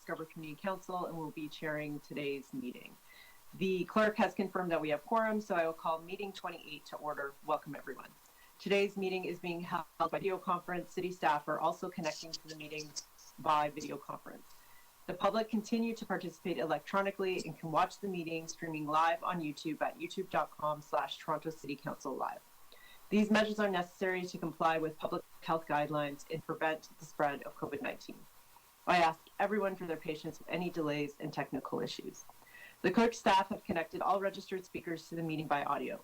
Scarborough Community Council and will be chairing today's meeting. The clerk has confirmed that we have quorum, so I will call meeting 28 to order. Welcome, everyone. Today's meeting is being held by video conference. City staff are also connecting to the meeting by video conference. The public continue to participate electronically and can watch the meeting streaming live on YouTube at youtube.com/Toronto City Council Live. These measures are necessary to comply with public health guidelines and prevent the spread of COVID-19. I ask everyone for their patience with any delays and technical issues. The clerk staff have connected all registered speakers to the meeting by audio.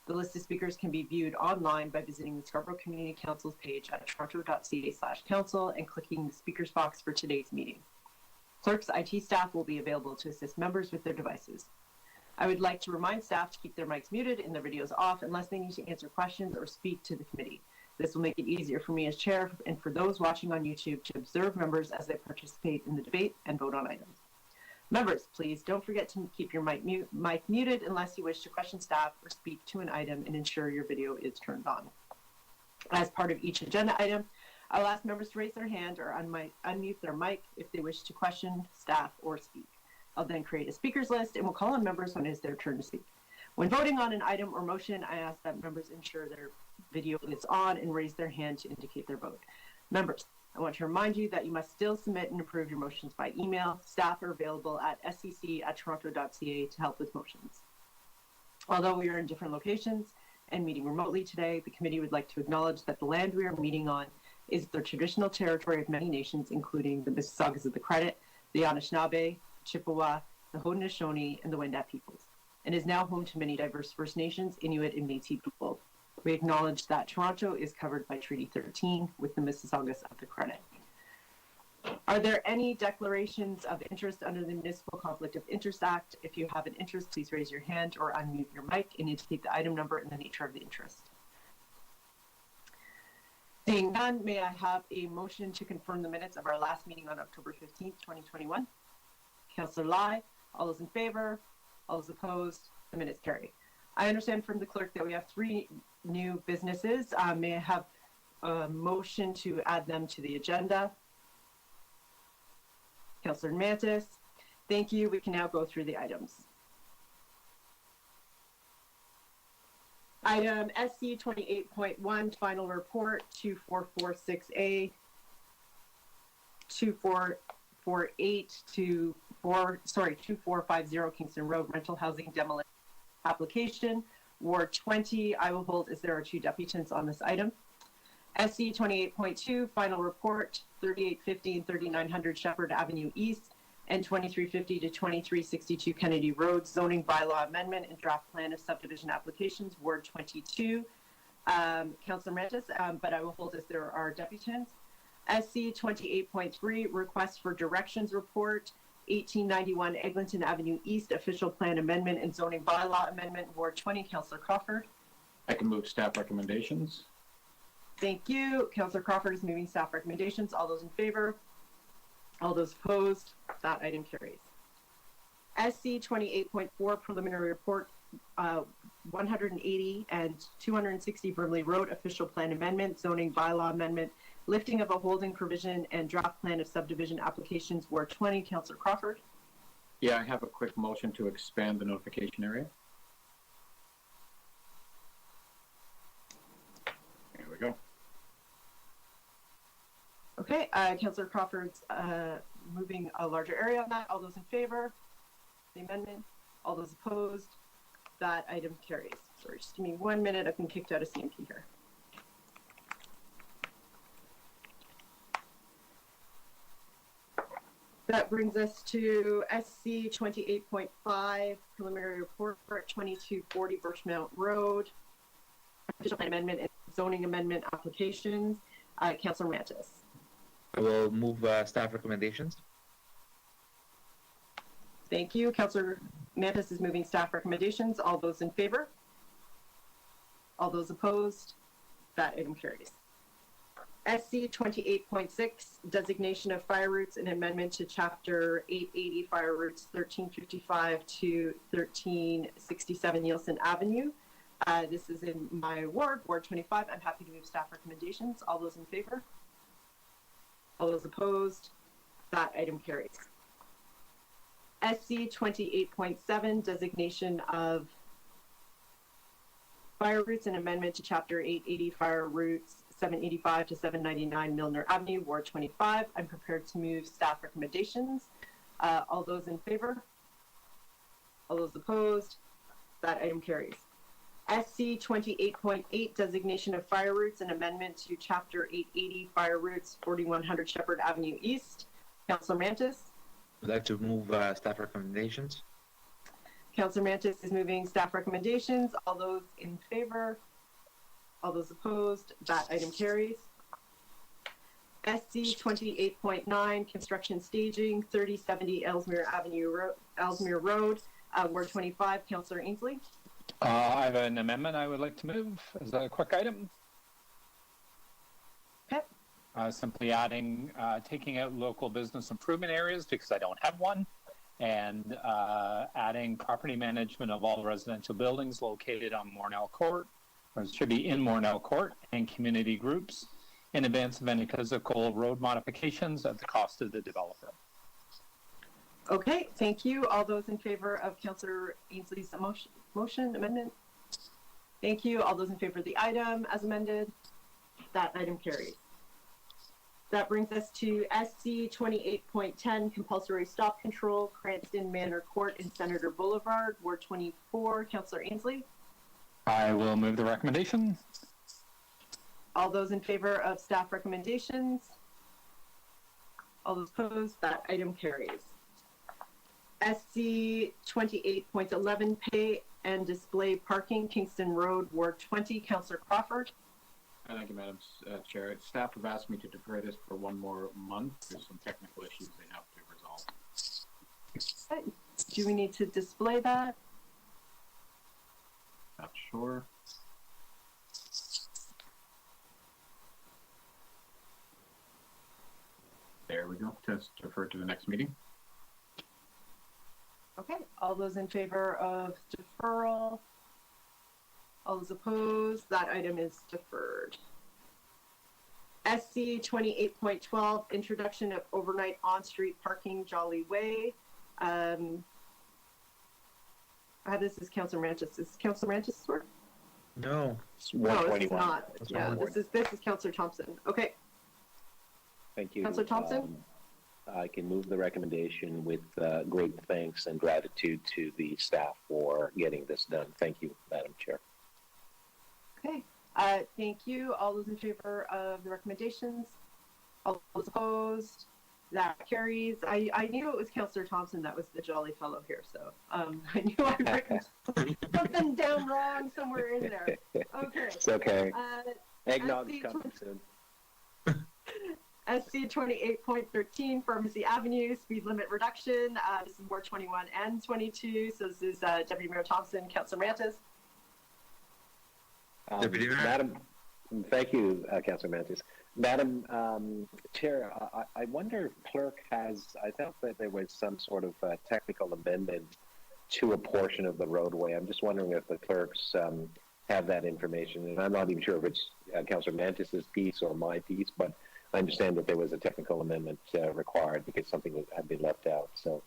The list of speakers can be viewed online by visiting the Scarborough Community Council's page at toronto.ca/council and clicking the speakers box for today's meeting. Clerk's IT staff will be available to assist members with their devices. I would like to remind staff to keep their mics muted and their videos off unless they need to answer questions or speak to the committee. This will make it easier for me as chair and for those watching on YouTube to observe members as they participate in the debate and vote on items. Members, please don't forget to keep your mic muted unless you wish to question staff or speak to an item, and ensure your video is turned on. As part of each agenda item, I'll ask members to raise their hand or unmute their mic if they wish to question staff or speak. I'll then create a speakers list and will call on members when it is their turn to speak. When voting on an item or motion, I ask that members ensure their video is on and raise their hand to indicate their vote. Members, I want to remind you that you must still submit and approve your motions by email. Staff are available at scc@toronto.ca to help with motions. Although we are in different locations and meeting remotely today, the committee would like to acknowledge that the land we are meeting on is the traditional territory of many nations, including the Mississaugas of the Credit, the Anishinaabe, Chippewa, the Haudenosaunee, and the Wendat peoples, and is now home to many diverse First Nations, Inuit, and Métis people. We acknowledge that Toronto is covered by Treaty 13 with the Mississaugas of the Credit. Are there any declarations of interest under the Municipal Conflict of Interest Act? If you have an interest, please raise your hand or unmute your mic and indicate the item number and the nature of the interest. Seeing none, may I have a motion to confirm the minutes of our last meeting on October 15th, 2021? Councillor Lai, all those in favor? All those opposed? The minutes carry. I understand from the clerk that we have 3 new businesses. May I have a motion to add them to the agenda? Councillor Mantis, thank you. We can now go through the items. Item SC 28.1, final report 2446A, 2450 Kingston Road rental housing demolition application, Ward 20. I will hold as there are 2 deputants on this item. SC 28.2, final report 3850 and 3900 Shepherd Avenue East and 2350 to 2362 Kennedy Road zoning bylaw amendment and draft plan of subdivision applications, Ward 22. Councillor Mantis, but I will hold as there are deputants. SC 28.3, request for directions report, 1891 Eglinton Avenue East, official plan amendment and zoning bylaw amendment, Ward 20. Councillor Crawford. I can move staff recommendations. Thank you. Councillor Crawford is moving staff recommendations. All those in favor? All those opposed? That item carries. SC 28.4, preliminary report, 180 and 260 Brimley Road, official plan amendment, zoning bylaw amendment, lifting of a holding provision, and draft plan of subdivision applications, Ward 20. Councillor Crawford. Yeah, I have a quick motion to expand the notification area. There we go. Okay, Councillor Crawford's moving a larger area on that. All those in favor? The amendment. All those opposed? That item carries. Sorry, just give me 1 minute. I've been kicked out of CMP here. That brings us to SC 28.5, preliminary report for 2240 Birchmount Road, official plan amendment and zoning amendment applications. Councillor Mantis. I will move staff recommendations. Thank you. Councillor Mantis is moving staff recommendations. All those in favor? All those opposed? That item carries. SC 28.6, designation of fire routes and amendment to Chapter 880 fire routes 1355 to 1367 Nielsen Avenue. This is in my ward, Ward 25. I'm happy to move staff recommendations. All those in favor? All those opposed? That item carries. SC 28.7, designation of fire routes and amendment to Chapter 880 fire routes 785 to 799 Milner Avenue, Ward 25. I'm prepared to move staff recommendations. All those in favor? All those opposed? That item carries. SC 28.8, designation of fire routes and amendment to Chapter 880 fire routes 4100 Shepherd Avenue East. Councillor Mantis? I'd like to move staff recommendations. Councillor Mantis is moving staff recommendations. All those in favor? All those opposed? That item carries. SC 28.9, construction staging, 3070 Ellesmere Road, Ward 25. Councillor Ainsley? I have an amendment I would like to move as a quick item. Okay. Simply adding, taking out local business improvement areas because I don't have one, and adding property management of all residential buildings located on Mornell Court, or it should be in Mornell Court, and community groups in advance of any physical road modifications at the cost of the developer. Okay, thank you. All those in favor of Councillor Ainsley's motion amendment? Thank you. All those in favor of the item as amended? That item carries. That brings us to SC 28.10, compulsory stop control, Cranston Manor Court and Senator Boulevard, Ward 24. Councillor Ainsley? I will move the recommendation. All those in favor of staff recommendations? All those opposed? That item carries. SC 28.11, pay and display parking, Kingston Road, Ward 20. Councillor Crawford? Thank you, Madam Chair. Staff have asked me to defer this for one more month. There's some technical issues they have to resolve. Okay. Do we need to display that? Not sure. There we go. Just defer to the next meeting. Okay, all those in favor of deferral? All those opposed? That item is deferred. SC 28.12, introduction of overnight on-street parking, Jolly Way. This is Councillor Mantis. Is Councillor Mantis' work? No. It's No, this is 121. not. Yeah, this is Councillor Thompson. Okay, Thank you. Councillor Thompson? I can move the recommendation with great thanks and gratitude to the staff for getting this done. Thank you, Madam Chair. Okay, thank you. All those in favor of the recommendations? All those opposed? That carries. I knew it was Councillor Thompson that was the jolly fellow here, so I knew I'd written something down wrong somewhere in there. Okay. It's okay. Eggnog SC coming soon. SC 28.13, Pharmacy Avenue, speed limit reduction. This is Ward 21 and 22. So this is Deputy Mayor Thompson, Councillor Mantis. Deputy Mayor? Madam, thank you, Councillor Mantis. Madam Chair, I wonder if clerk has, I thought that there was some sort of technical amendment to a portion of the roadway. I'm just wondering if the clerks have that information. And I'm not even sure if it's Councillor Mantis's piece or my piece, but I understand that there was a technical amendment required because something had been left out. So.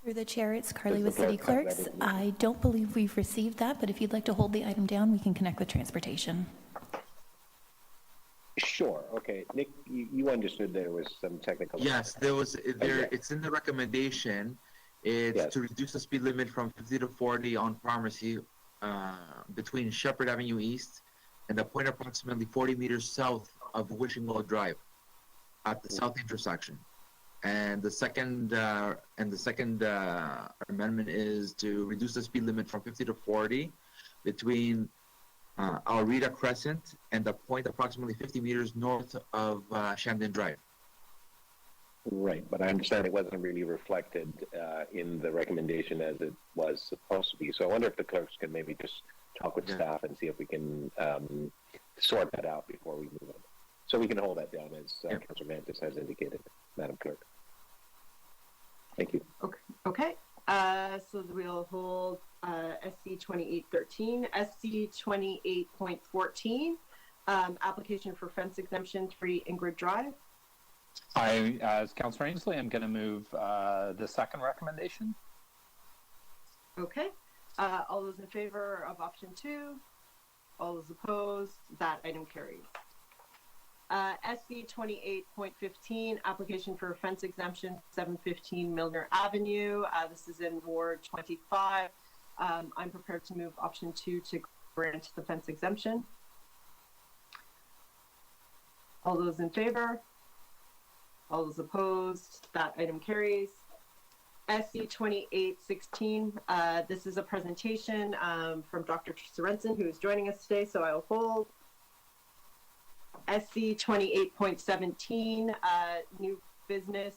Through the chair, it's Carly Does with the City clerk have that Clerks. information? I don't believe we've received that, but if you'd like to hold the item down, we can connect with transportation. Sure. Okay. Nick, you understood there was some technical. Yes, there was. Okay. It's in the recommendation. It's Yes. to reduce the speed limit from 50 to 40 on Pharmacy between Shepherd Avenue East and the point approximately 40 meters south of Wishing Well Drive at the south intersection. And the second amendment is to reduce the speed limit from 50 to 40 between Alreda Crescent and the point approximately 50 meters north of Shandon Drive. Right, but I understand it wasn't really reflected in the recommendation as it was supposed to be. So I wonder if the clerks can maybe just talk with staff and see if we can sort that out before we move on. So we can hold that down as Councillor Mantis has indicated, Madam Clerk. Thank you. Okay. So we'll hold SC 2813, SC 28.14, application for fence exemption 3 Ingrid Drive. As Councillor Ainsley, I'm going to move the second recommendation. Okay. All those in favor of option 2? All those opposed? That item carries. SC 28.15, application for fence exemption, 715 Milner Avenue. This is in Ward 25. I'm prepared to move option 2 to grant the fence exemption. All those in favor? All those opposed? That item carries. SC 2816, this is a presentation from Dr. Sorensen, who is joining us today, so I will hold. SC 28.17, new business.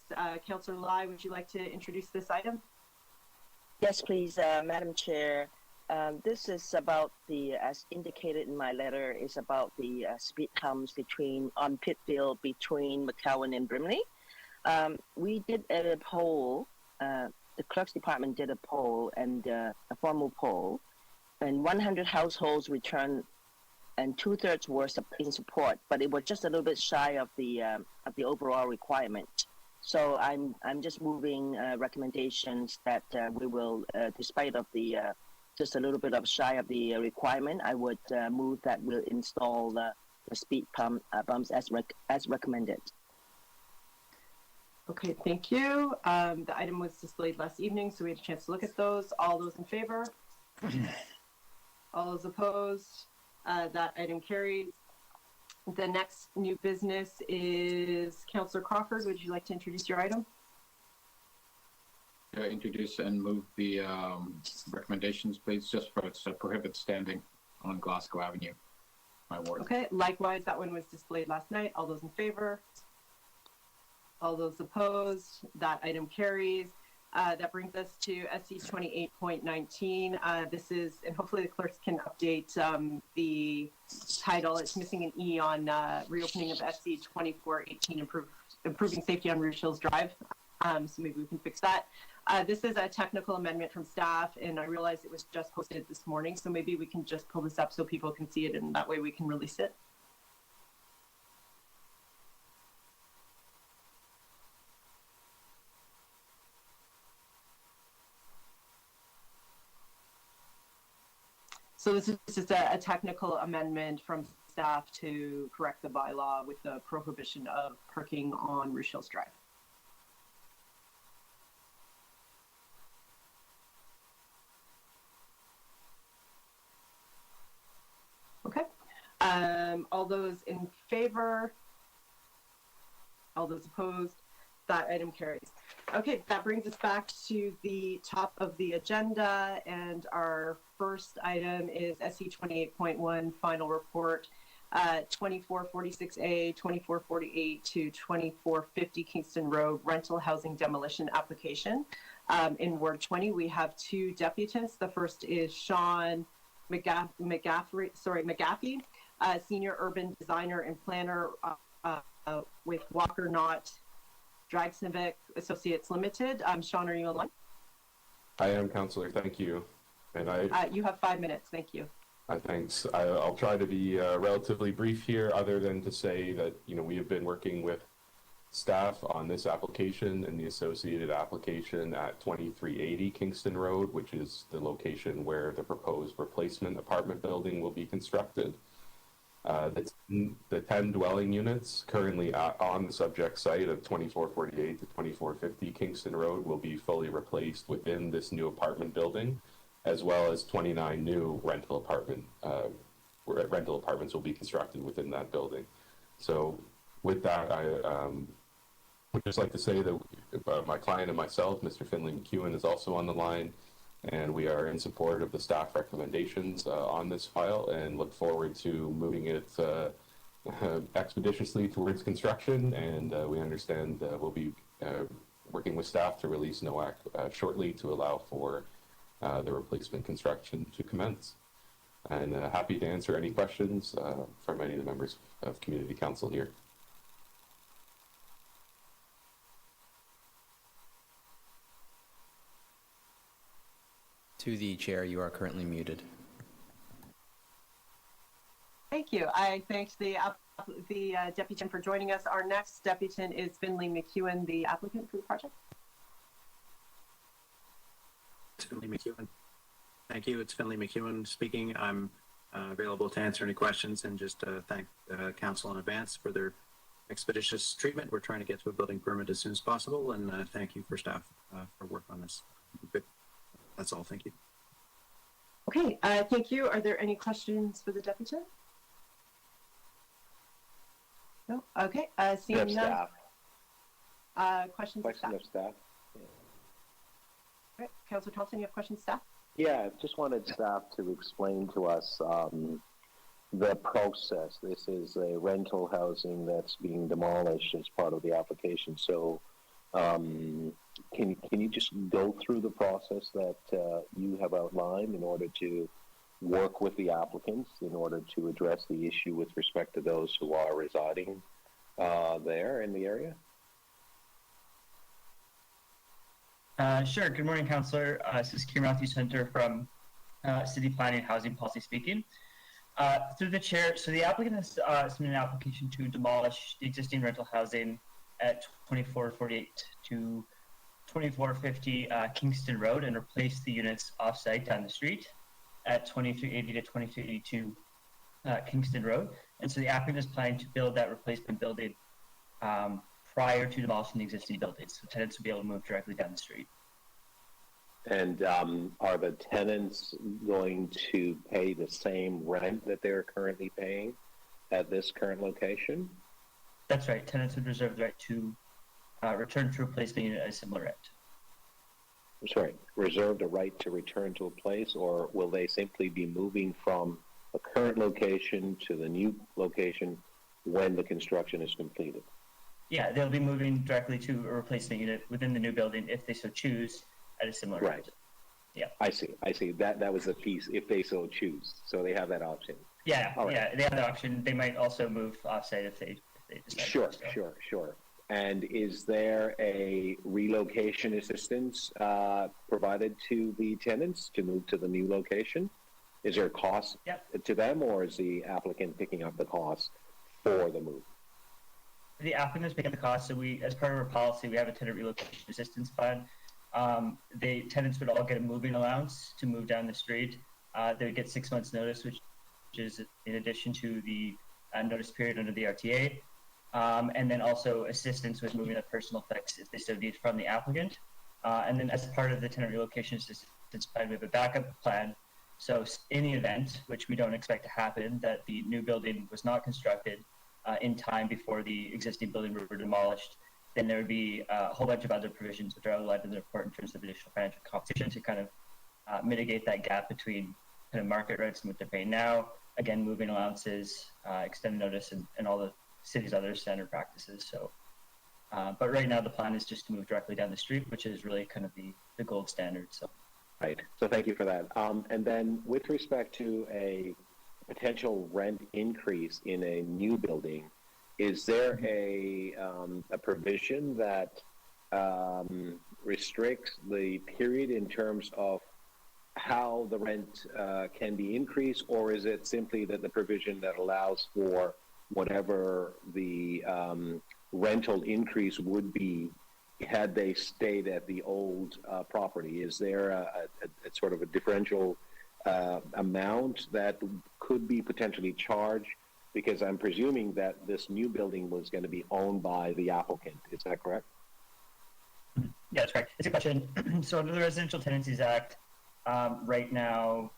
Councillor Lai, would you like to introduce this item? Yes, please, Madam Chair. This is about the, as indicated in my letter, is about the speed humps on Pitfield between McCowan and Brimley. We did a poll. The clerk's department did a poll and a formal poll, and 100 households returned, and 2/3 were in support, but it was just a little bit shy of the overall requirement. So I'm just moving recommendations that we will, despite of the just a little bit of shy of the requirement, I would move that we'll install the speed bumps as recommended. Okay, thank you. The item was displayed last evening, so we had a chance to look at those. All those in favor? All those opposed? That item carries. The next new business is Councillor Crawford. Would you like to introduce your item? Introduce and move the recommendations, please, just for it to prohibit standing on Glasgow Avenue, my ward. Okay, likewise, that one was displayed last night. All those in favor? All those opposed? That item carries. That brings us to SC 28.19. This is, and hopefully the clerks can update the title. It's missing an E on reopening of SC 2418, improving safety on Rouge Hills Drive. So maybe we can fix that. This is a technical amendment from staff, and I realized it was just posted this morning, so maybe we can just pull this up so people can see it, and that way we can release it. So this is just a technical amendment from staff to correct the bylaw with the prohibition of parking on Rouge Hills Drive. Okay. All those in favor? All those opposed? That item carries. Okay, that brings us back to the top of the agenda, and our first item is SC 28.1 final report, 2446A, 2448 to 2450 Kingston Road rental housing demolition application. In Ward 20, we have 2 deputants. The first is Sean McGaffey, senior urban designer and planner with Walker Knott Drag Civic Associates Limited. Sean, are you online? I am, Councillor. Thank you. And you have 5 minutes. Thank you. Thanks. I'll try to be relatively brief here, other than to say that we have been working with staff on this application and the associated application at 2380 Kingston Road, which is the location where the proposed replacement apartment building will be constructed. The 10 dwelling units currently on the subject site of 2448 to 2450 Kingston Road will be fully replaced within this new apartment building, as well as 29 new rental apartments will be constructed within that building. So with that, I would just like to say that my client and myself, Mr. Finley McEwen, is also on the line, and we are in support of the staff recommendations on this file and look forward to moving it expeditiously towards construction. And we understand we'll be working with staff to release NOAC shortly to allow for the replacement construction to commence. And happy to answer any questions from any of the members of Community Council here. To the chair, you are currently muted. Thank you. I thanked the the deputant for joining us. Our next deputant is Finley McEwen, the applicant for the project. It's Finley McEwen. Thank you. It's Finley McEwen speaking. I'm available to answer any questions and just thank the council in advance for their expeditious treatment. We're trying to get to a building permit as soon as possible, and thank you for staff for work on this. Good. That's all. Thank you. Okay, thank you. Are there any questions for the deputant? No? Okay, seeing none. Staff. Questions Question of staff? of staff. Yeah. All right, Councillor Thompson, you have questions, staff? Yeah, just wanted staff to explain to us the process. This is a rental housing that's being demolished as part of the application. So can you just go through the process that you have outlined in order to work with the applicants in order to address the issue with respect to those who are residing there in the area? Sure. Good morning, Councillor. This is Kieran Matthews Hunter from City Planning and Housing Policy speaking. Through the chair, so the applicant has submitted an application to demolish the existing rental housing at 2448 to 2450 Kingston Road and replace the units off-site down the street at 2380 to 2382 Kingston Road. And so the applicant is planning to build that replacement building prior to demolishing the existing buildings, so tenants will be able to move directly down the street. And are the tenants going to pay the same rent that they're currently paying at this current location? That's right. Tenants would reserve the right to return to replacement unit at a similar rent. Sorry, reserved a right to return to a place, or will they simply be moving from a current location to the new location when the construction is completed? Yeah, they'll be moving directly to a replacement unit within the new building if they so choose at a similar rate. Yeah. I see. That was the piece, if they so choose. So they have that option. Yeah, All right. yeah, they have the option. They might also move offsite if they decide to. Sure. And is there a relocation assistance provided to the tenants to move to the new location? Is there a cost to them, or is the applicant picking up the cost for the move? The applicant is picking up the cost. So we, as part of our policy, we have a tenant relocation assistance plan. The tenants would all get a moving allowance to move down the street. They would get 6 months notice, which is in addition to the notice period under the RTA. And then also assistance with moving at personal effects if they so need from the applicant. And then as part of the tenant relocation assistance plan, we have a backup plan. So in the event, which we don't expect to happen, that the new building was not constructed in time before the existing building were demolished, then there would be a whole bunch of other provisions which are outlined in the report in terms of additional financial compensation to kind of mitigate that gap between kind of market rents and what they're paying now. Again, moving allowances, extended notice, and all the city's other standard practices. So, but right now the plan is just to move directly down the street, which is really kind of the gold standard. So, right. So thank you for that. And then with respect to a potential rent increase in a new building, is there a provision that restricts the period in terms of how the rent can be increased, or is it simply that the provision that allows for whatever the rental increase would be had they stayed at the old property? Is there a sort of a differential amount that could be potentially charged? Because I'm presuming that this new building was going to be owned by the applicant. Is that correct? Yeah, that's correct. It's a question. So under the Residential Tenancies Act, right now,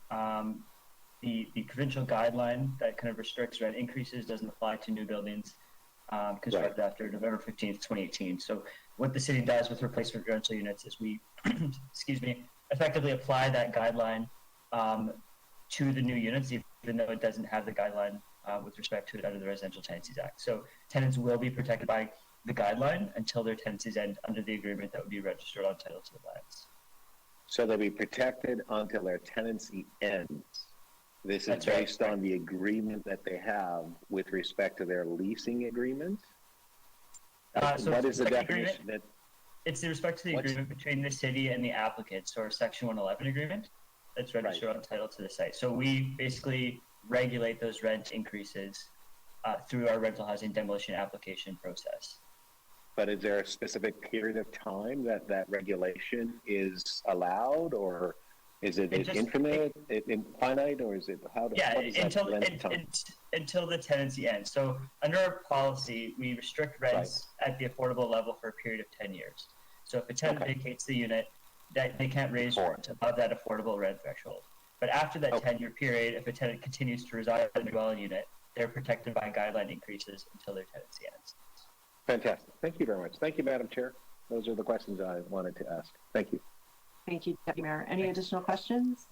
the provincial guideline that kind of restricts rent increases doesn't apply to new buildings constructed after November 15th, 2018. So what the city does with replacement rental units is we, effectively apply that guideline to the new units, even though it doesn't have the guideline with respect to it under the Residential Tenancies Act. So tenants will be protected by the guideline until their tenancies end under the agreement that would be registered on title to the lands. So they'll be protected until their tenancy ends. This is based on the agreement that they have with respect to their leasing agreement? So what is the definition? It's the respect to the agreement between the city and the applicant, so our Section 111 agreement that's registered on title to the site. So we basically regulate those rent increases through our rental housing demolition application process. But is there a specific period of time that that regulation is allowed, or is it infinite, infinite, or is it how does until length of time? until the tenancy ends. So under our policy, we restrict rents at the affordable level for a period of 10 years. So if a tenant vacates the unit, that they can't raise rent above that affordable rent threshold. But after that 10-year period, if a tenant continues to reside in the dwelling unit, they're protected by guideline increases until their tenancy ends. Fantastic. Thank you very much. Thank you, Madam Chair. Those are the questions I wanted to ask. Thank you. Thank you, Deputy Mayor. Any additional questions?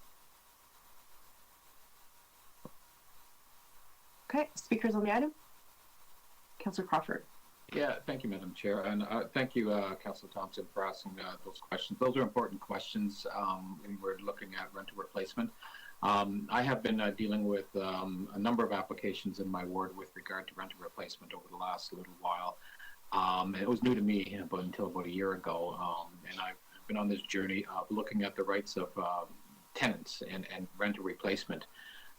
Okay, speakers on the item. Councillor Crawford. Yeah, thank you, Madam Chair, and thank you, Councillor Thompson, for asking those questions. Those are important questions when we're looking at rental replacement. I have been dealing with a number of applications in my ward with regard to rental replacement over the last little while. It was new to me until about a year ago, and I've been on this journey of looking at the rights of tenants and rental replacement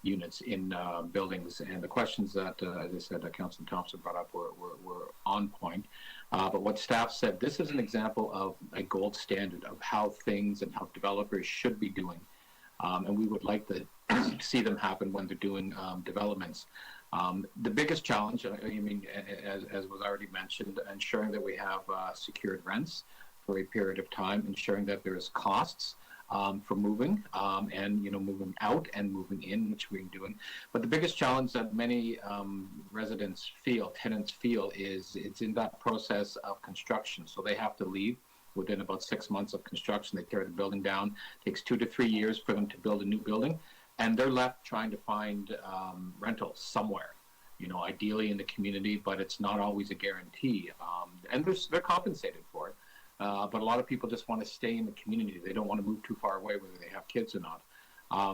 units in buildings. And the questions that, as I said, Councillor Thompson brought up were on point. But what staff said, this is an example of a gold standard of how things and how developers should be doing. And we would like to see them happen when they're doing developments. The biggest challenge, I mean, as was already mentioned, ensuring that we have secured rents for a period of time, ensuring that there's costs for moving and, you know, moving out and moving in, which we're doing. But the biggest challenge that many residents feel, tenants feel, is it's in that process of construction. So they have to leave within about 6 months of construction. They tear the building down. It takes 2 to 3 years for them to build a new building. And they're left trying to find rentals somewhere, you know, ideally in the community, but it's not always a guarantee. And they're compensated for it. But a lot of people just want to stay in the community. They don't want to move too far away, whether they have kids or not.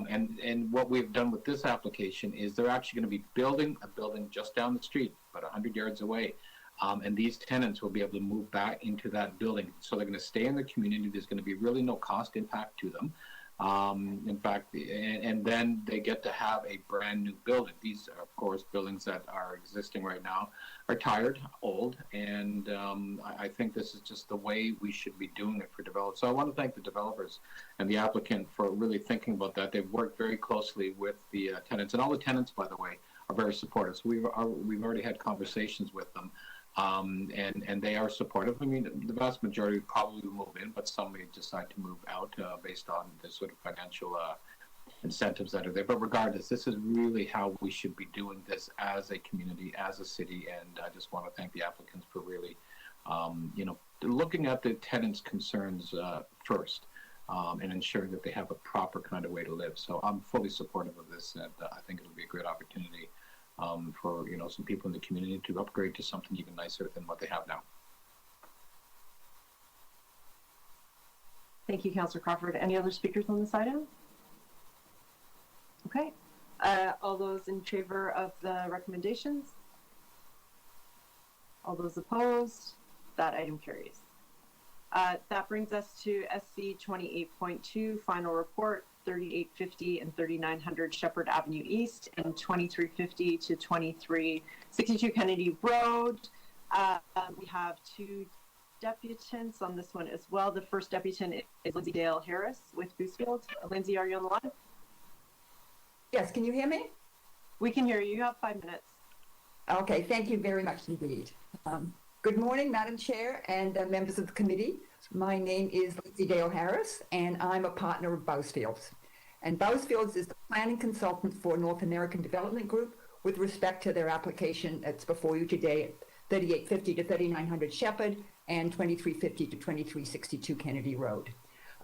And what we've done with this application is they're actually going to be building a building just down the street, about 100 yards away. And these tenants will be able to move back into that building. So they're going to stay in the community. There's going to be really no cost impact to them. In fact, and then they get to have a brand new building. These are, of course, buildings that are existing right now are tired, old, and I think this is just the way we should be doing it for developers. So I want to thank the developers and the applicant for really thinking about that. They've worked very closely with the tenants, and all the tenants, by the way, are very supportive. So we've already had conversations with them. And they are supportive. I mean, the vast majority probably will move in, but some may decide to move out based on the sort of financial incentives that are there. But regardless, this is really how we should be doing this as a community, as a city. And I just want to thank the applicants for really, you know, looking at the tenants' concerns first and ensuring that they have a proper kind of way to live. So I'm fully supportive of this, and I think it'll be a great opportunity for, you know, some people in the community to upgrade to something even nicer than what they have now. Thank you, Councillor Crawford. Any other speakers on this item? Okay. All those in favor of the recommendations? All those opposed? That item carries. That brings us to SC 28.2, final report, 3850 and 3900 Shepherd Avenue East and 2350 to 2362 Kennedy Road. We have 2 deputants on this one as well. The first deputant is Lindsay Dale Harris with Boostfield. Lindsay, are you on the line? Yes, can you hear me? We can hear you. You have 5 minutes. Okay, thank you very much indeed. Good morning, Madam Chair and members of the committee. My name is Lindsay Dale Harris, and I'm a partner of Bousfields. And Bousfields is the planning consultant for North American Development Group with respect to their application that's before you today at 3850 to 3900 Shepherd and 2350 to 2362 Kennedy Road.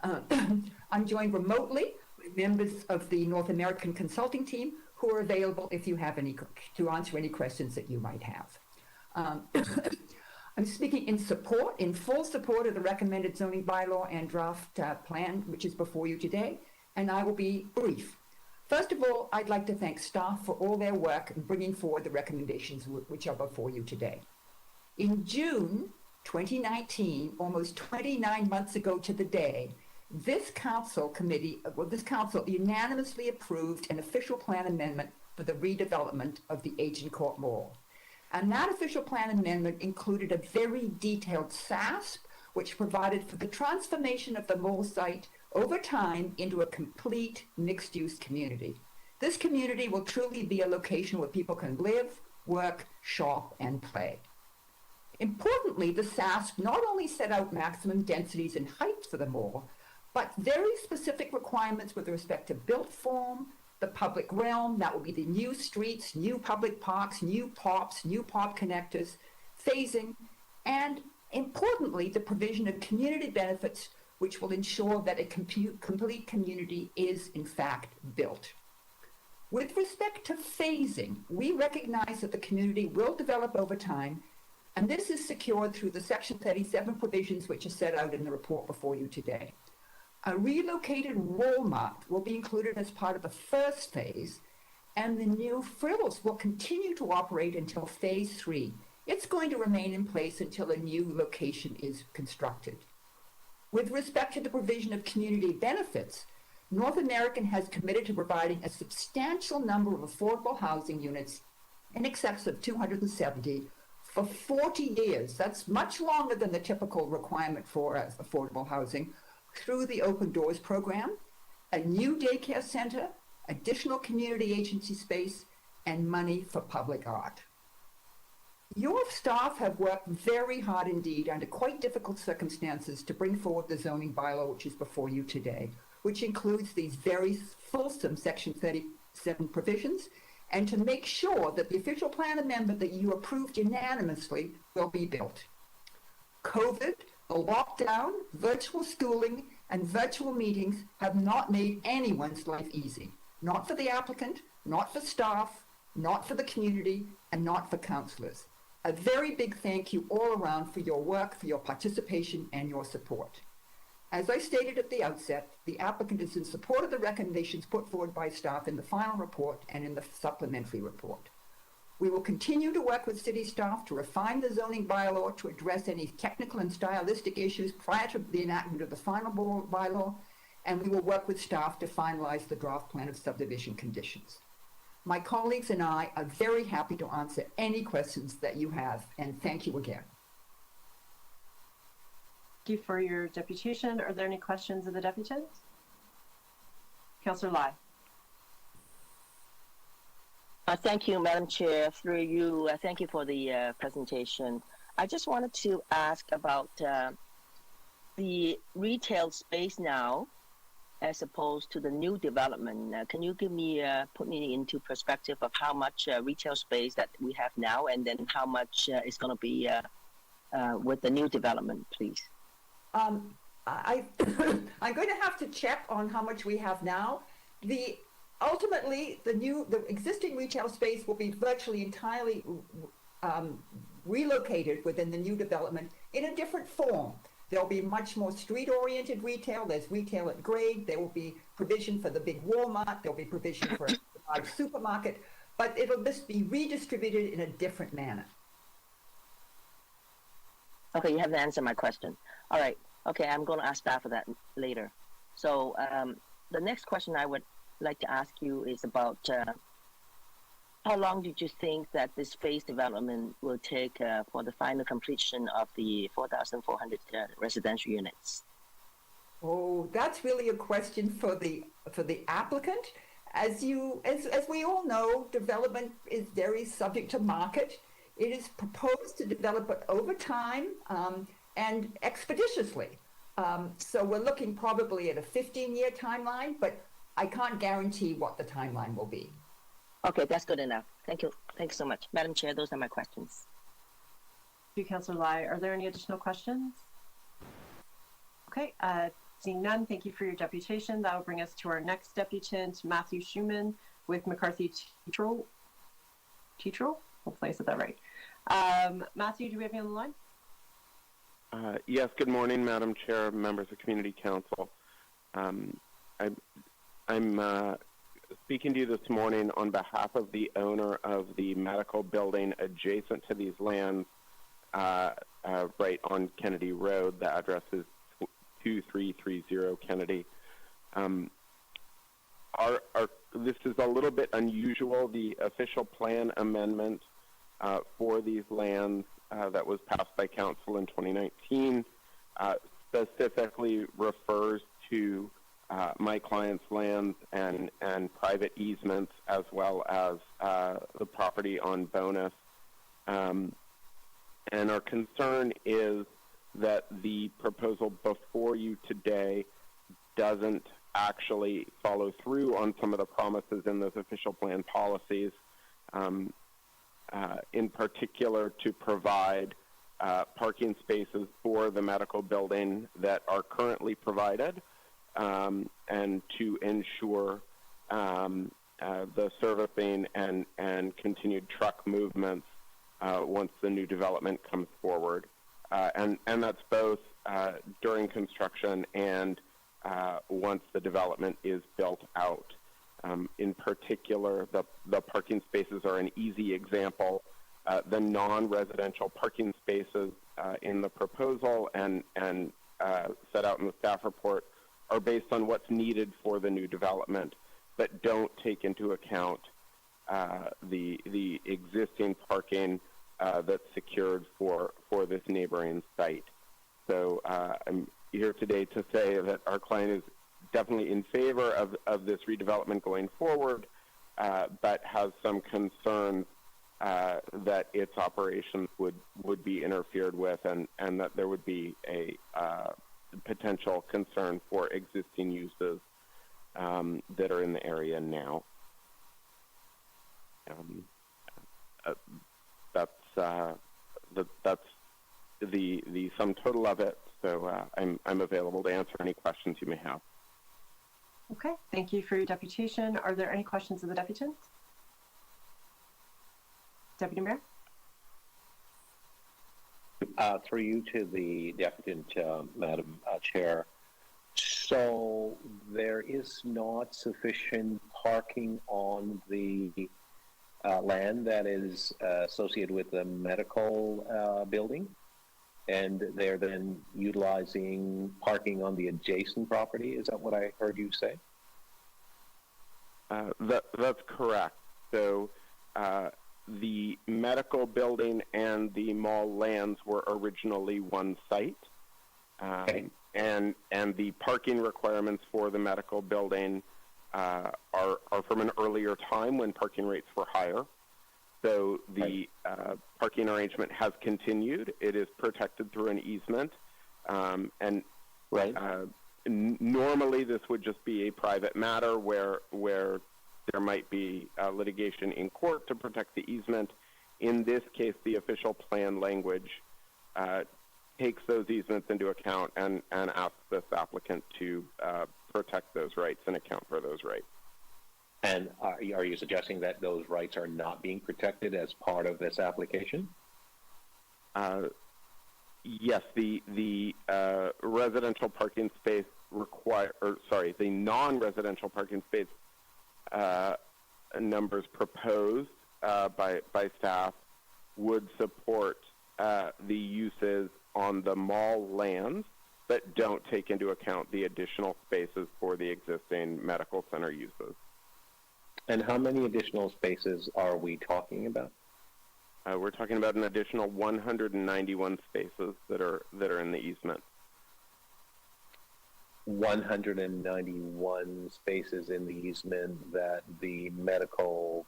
I'm joined remotely with members of the North American consulting team who are available if you have any to answer any questions that you might have. I'm speaking in full support of the recommended zoning bylaw and draft plan, which is before you today, and I will be brief. First of all, I'd like to thank staff for all their work in bringing forward the recommendations which are before you today. In June 2019, almost 29 months ago to the day, this council unanimously approved an official plan amendment for the redevelopment of the Agincourt Mall. And that official plan amendment included a very detailed SASP, which provided for the transformation of the mall site over time into a complete mixed-use community. This community will truly be a location where people can live, work, shop, and play. Importantly, the SASP not only set out maximum densities and heights for the mall, but very specific requirements with respect to built form, the public realm, that will be the new streets, new public parks, new POPs, new POP connectors, phasing, and importantly, the provision of community benefits which will ensure that a complete community is in fact built. With respect to phasing, we recognize that the community will develop over time, and this is secured through the Section 37 provisions which are set out in the report before you today. A relocated Walmart will be included as part of the first phase, and the new Frills will continue to operate until phase 3. It's going to remain in place until a new location is constructed. With respect to the provision of community benefits, North American has committed to providing a substantial number of affordable housing units in excess of 270 for 40 years. That's much longer than the typical requirement for affordable housing, through the Open Doors program, a new daycare center, additional community agency space, and money for public art. Your staff have worked very hard indeed under quite difficult circumstances to bring forward the zoning bylaw which is before you today, which includes these very fulsome Section 37 provisions, and to make sure that the official plan amendment that you approved unanimously will be built. COVID, the lockdown, virtual schooling, and virtual meetings have not made anyone's life easy. Not for the applicant, not for staff, not for the community, and not for councillors. A very big thank you all around for your work, for your participation, and your support. As I stated at the outset, the applicant is in support of the recommendations put forward by staff in the final report and in the supplementary report. We will continue to work with city staff to refine the zoning bylaw to address any technical and stylistic issues prior to the enactment of the final bylaw, and we will work with staff to finalize the draft plan of subdivision conditions. My colleagues and I are very happy to answer any questions that you have, and thank you again. Thank you for your deputation. Are there any questions of the deputants? Councillor Lai. Thank you, Madam Chair. Through you, thank you for the presentation. I just wanted to ask about the retail space now, as opposed to the new development. Can you give me, put me into perspective of how much retail space that we have now, and then how much is going to be with the new development, please? I'm going to have to check on how much we have now. Ultimately, the existing retail space will be virtually entirely relocated within the new development in a different form. There'll be much more street-oriented retail. There's retail at grade. There will be provision for the big Walmart. There'll be provision for a large supermarket, but it'll just be redistributed in a different manner. Okay, you haven't answered my question. All right. Okay, I'm going to ask staff for that later. So the next question I would like to ask you is about how long did you think that this phase development will take for the final completion of the 4,400 residential units? Oh, that's really a question for the applicant. As we all know, development is very subject to market. It is proposed to develop it over time and expeditiously. So we're looking probably at a 15-year timeline, but I can't guarantee what the timeline will be. Okay, that's good enough. Thank you. Thanks so much. Madam Chair, those are my questions. Thank you, Councillor Lai. Are there any additional questions? Okay, seeing none, thank you for your deputation. That will bring us to our next deputant, Matthew Schuman with McCarthy Teatral. Hopefully I said that right. Matthew, do we have you on the line? Yes, good morning, Madam Chair, members of Community Council. I'm speaking to you this morning on behalf of the owner of the medical building adjacent to these lands right on Kennedy Road. The address is 2330 Kennedy. This is a little bit unusual. The official plan amendment for these lands that was passed by council in 2019 specifically refers to my client's lands and private easements, as well as the property on bonus. And our concern is that the proposal before you today doesn't actually follow through on some of the promises in those official plan policies, in particular to provide parking spaces for the medical building that are currently provided, and to ensure the servicing and continued truck movements once the new development comes forward. And that's both during construction and once the development is built out. In particular, the parking spaces are an easy example. The non-residential parking spaces in the proposal and set out in the staff report are based on what's needed for the new development, but don't take into account the existing parking that's secured for this neighboring site. So I'm here today to say that our client is definitely in favor of this redevelopment going forward, but has some concerns that its operations would be interfered with, and that there would be a potential concern for existing uses that are in the area now. That's the sum total of it. So I'm available to answer any questions you may have. Okay, thank you for your deputation. Are there any questions of the deputants? Deputy Mayor? Through you to the deputant, Madam Chair. So there is not sufficient parking on the land that is associated with the medical building, and they're then utilizing parking on the adjacent property. Is that what I heard you say? That's correct. So the medical building and the mall lands were originally one site. Okay. And the parking requirements for the medical building are from an earlier time when parking rates were higher. So the parking arrangement has continued. It is protected through an easement. And normally this would just be a private matter where there might be litigation in court to protect the easement. In this case, the official plan language takes those easements into account and asks this applicant to protect those rights and account for those rights. And are you suggesting that those rights are not being protected as part of this application? Yes, the residential parking space the non-residential parking space numbers proposed by staff would support the uses on the mall lands, but don't take into account the additional spaces for the existing medical center uses. And how many additional spaces are we talking about? We're talking about an additional 191 spaces that are in the easement. 191 spaces in the easement that the medical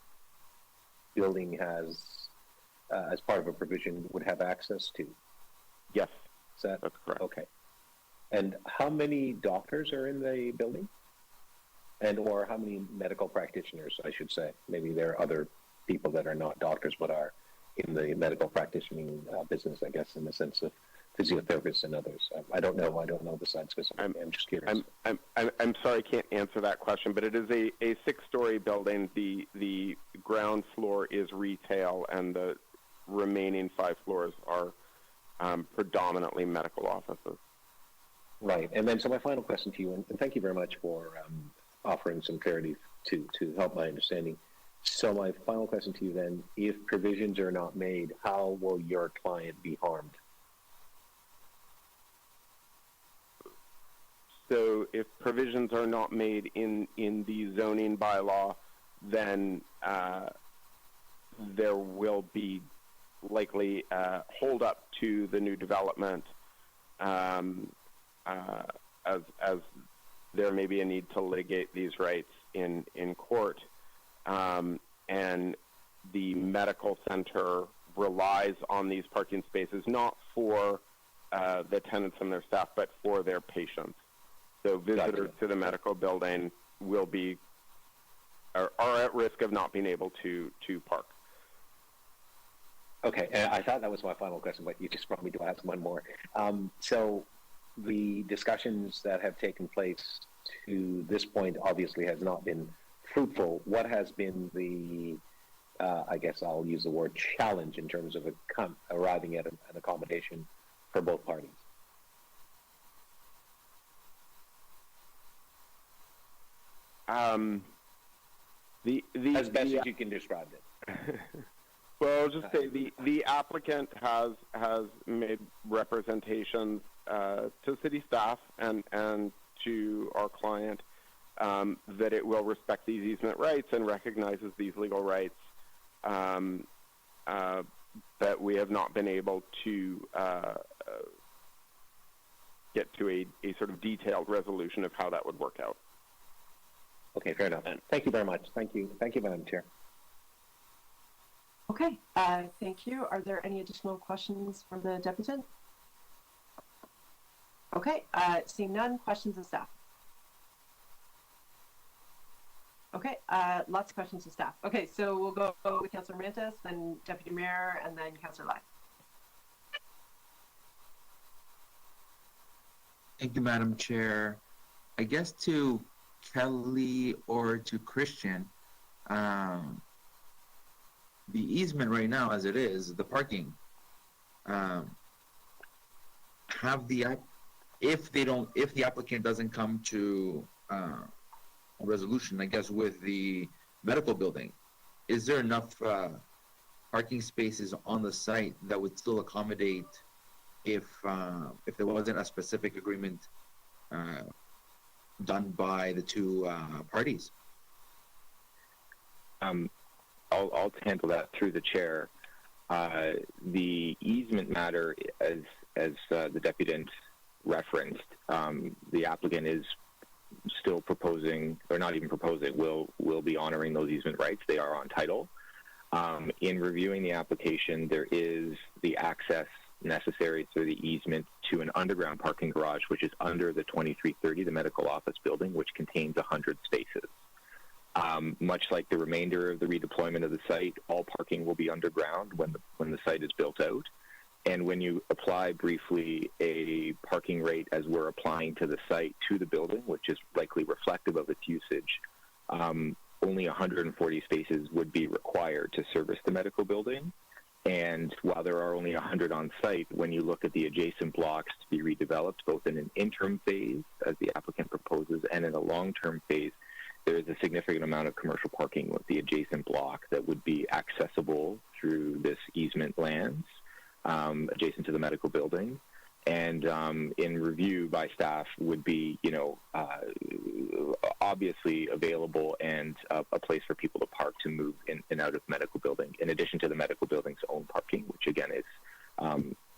building has, as part of a provision, would have access to? Yes. That's correct. Okay. And how many doctors are in the building? Or how many medical practitioners, I should say? Maybe there are other people that are not doctors but are in the medical practicing business, I guess, in the sense of physiotherapists and others. I don't know. I don't know the site specifically. I'm just curious. I'm sorry I can't answer that question, but it is a 6-story building. The ground floor is retail, and the remaining 5 floors are predominantly medical offices. Right. And then, so my final question to you, and thank you very much for offering some clarity to help my understanding. So my final question to you then, if provisions are not made, how will your client be harmed? So if provisions are not made in the zoning bylaw, then there will be likely hold up to the new development, as there may be a need to litigate these rights in court. And the medical center relies on these parking spaces not for the tenants and their staff, but for their patients. So visitors to the medical building are at risk of not being able to park. Okay, I thought that was my final question, but you just brought me to ask one more. So the discussions that have taken place to this point obviously has not been fruitful. What has been the, I guess I'll use the word challenge in terms of arriving at an accommodation for both parties? As best as you can describe it. Well, I'll just say the applicant has made representations to city staff and to our client that it will respect these easement rights and recognizes these legal rights, but we have not been able to get to a sort of detailed resolution of how that would work out. Okay, fair enough. Thank you very much. Thank you, Madam Chair. Okay, thank you. Are there any additional questions from the deputant? Okay, seeing none, questions of staff? Okay, lots of questions of staff. Okay, so we'll go with Councillor Mantis, then Deputy Mayor, and then Councillor Lai. Thank you, Madam Chair. I guess to Kelly or to Christian, the easement right now, as it is, the parking, if the applicant doesn't come to a resolution, I guess, with the medical building, is there enough parking spaces on the site that would still accommodate if there wasn't a specific agreement done by the two parties? I'll handle that through the chair. The easement matter, as the deputant referenced, the applicant is still proposing, or not even proposing, will be honoring those easement rights. They are on title. In reviewing the application, there is the access necessary through the easement to an underground parking garage, which is under the 2330, the medical office building, which contains 100 spaces. Much like the remainder of the redeployment of the site, all parking will be underground when the site is built out. And when you apply briefly a parking rate as we're applying to the site to the building, which is likely reflective of its usage, only 140 spaces would be required to service the medical building. And while there are only 100 on site, when you look at the adjacent blocks to be redeveloped, both in an interim phase, as the applicant proposes, and in a long-term phase, there is a significant amount of commercial parking with the adjacent block that would be accessible through this easement lands adjacent to the medical building. And in review by staff would be, obviously available and a place for people to park to move in and out of the medical building, in addition to the medical building's own parking, which again is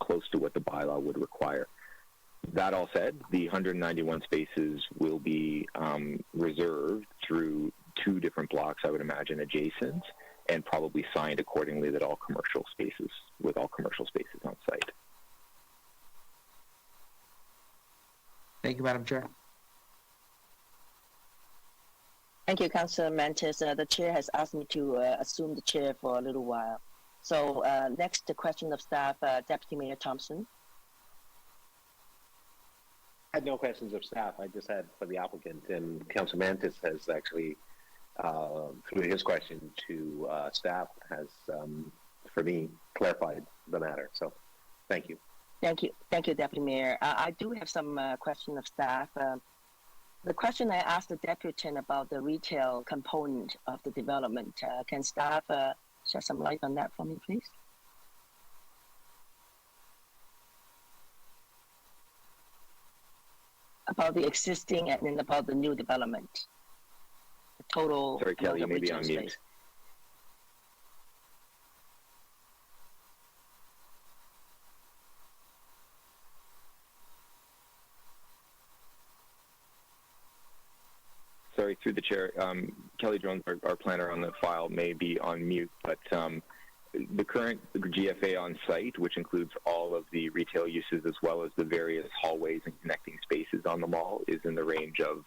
close to what the bylaw would require. That all said, the 191 spaces will be reserved through two different blocks, I would imagine, adjacent, and probably signed accordingly with all commercial spaces on site. Thank you, Madam Chair. Thank you, Councillor Mantis. The chair has asked me to assume the chair for a little while. So next, the question of staff, Deputy Mayor Thompson. I had no questions of staff. I just had for the applicant, and Councillor Mantis has actually, through his question to staff, has, for me, clarified the matter. So, thank you. Thank you, Deputy Mayor. I do have some question of staff. The question I asked the deputant about the retail component of the development, can staff shed some light on that for me, please? About the existing and then about the new development. The total. Sorry, Kelly, you may be on mute. through the chair, Kelly Jones, our planner on the file, may be on mute, but the current GFA on site, which includes all of the retail uses as well as the various hallways and connecting spaces on the mall, is in the range of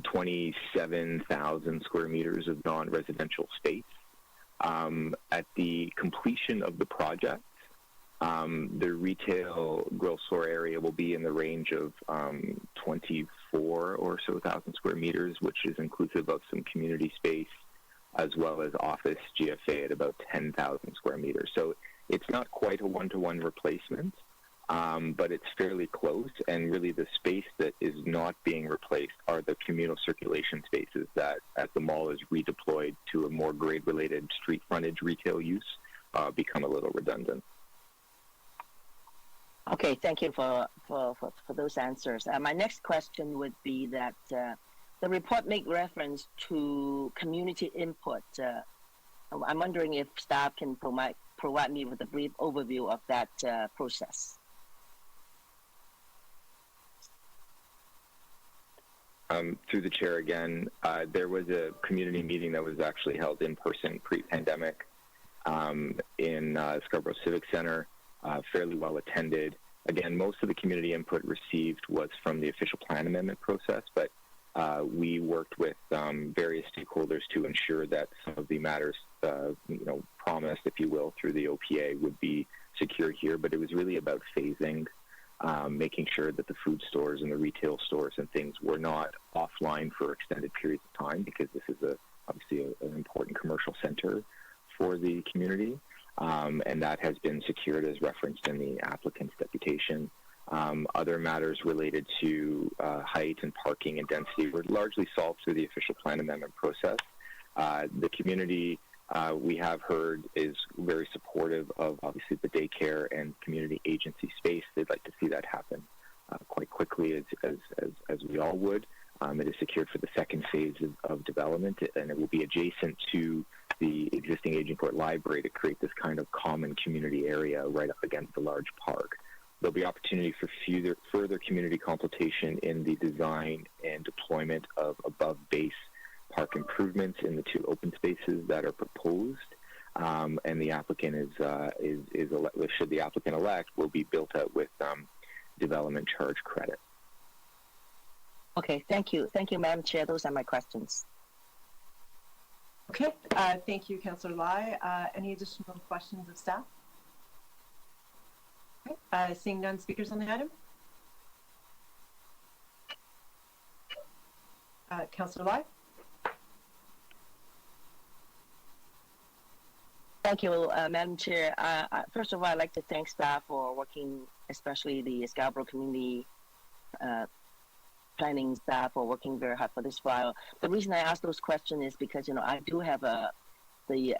27,000 square meters of non-residential space. At the completion of the project, the retail gross floor area will be in the range of 24 or so thousand square meters, which is inclusive of some community space as well as office GFA at about 10,000 square meters. So it's not quite a one-to-one replacement, but it's fairly close. And really the space that is not being replaced are the communal circulation spaces that, as the mall is redeployed to a more grade-related street frontage retail use, become a little redundant. Okay, thank you for those answers. My next question would be that the report make reference to community input. I'm wondering if staff can provide me with a brief overview of that process. Through the chair again, there was a community meeting that was actually held in person pre-pandemic in Scarborough Civic Center, fairly well attended. Again, most of the community input received was from the official plan amendment process, but we worked with various stakeholders to ensure that some of the matters, promised, if you will, through the OPA would be secured here. But it was really about phasing, making sure that the food stores and the retail stores and things were not offline for extended periods of time, because this is obviously an important commercial center for the community. And that has been secured as referenced in the applicant's deputation. Other matters related to height and parking and density were largely solved through the official plan amendment process. The community, we have heard, is very supportive of obviously the daycare and community agency space. They'd like to see that happen quite quickly, as we all would. It is secured for the second phase of development, and it will be adjacent to the existing Aging Court Library to create this kind of common community area right up against the large park. There'll be opportunity for further community consultation in the design and deployment of above base park improvements in the two open spaces that are proposed. And the applicant should the applicant elect, will be built out with development charge credit. Okay, thank you. Thank you, Madam Chair. Those are my questions. Okay, thank you, Councillor Lai. Any additional questions of staff? Okay, seeing none speakers on the item. Councillor Lai? Thank you, Madam Chair. First of all, I'd like to thank staff for working, especially the Scarborough Community Planning staff for working very hard for this file. The reason I ask those questions is because, I do have a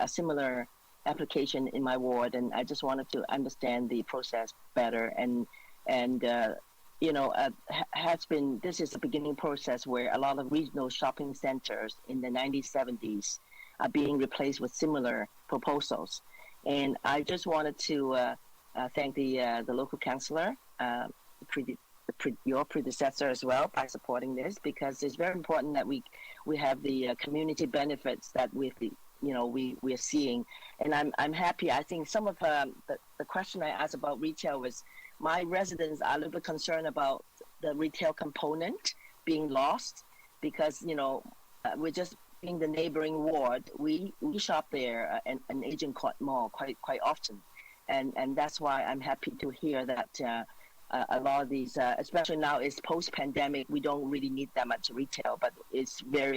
similar application in my ward, and I just wanted to understand the process better. This is a beginning process where a lot of regional shopping centers in the 1970s are being replaced with similar proposals. And I just wanted to thank the local councillor, your predecessor as well, by supporting this, because it's very important that we have the community benefits that we are seeing. And I'm happy. I think some of the question I asked about retail was, my residents are a little bit concerned about the retail component being lost, because we're just in the neighboring ward. We shop there and Aging Court Mall quite often, and that's why I'm happy to hear that a lot of these, especially now it's post-pandemic, we don't really need that much retail. But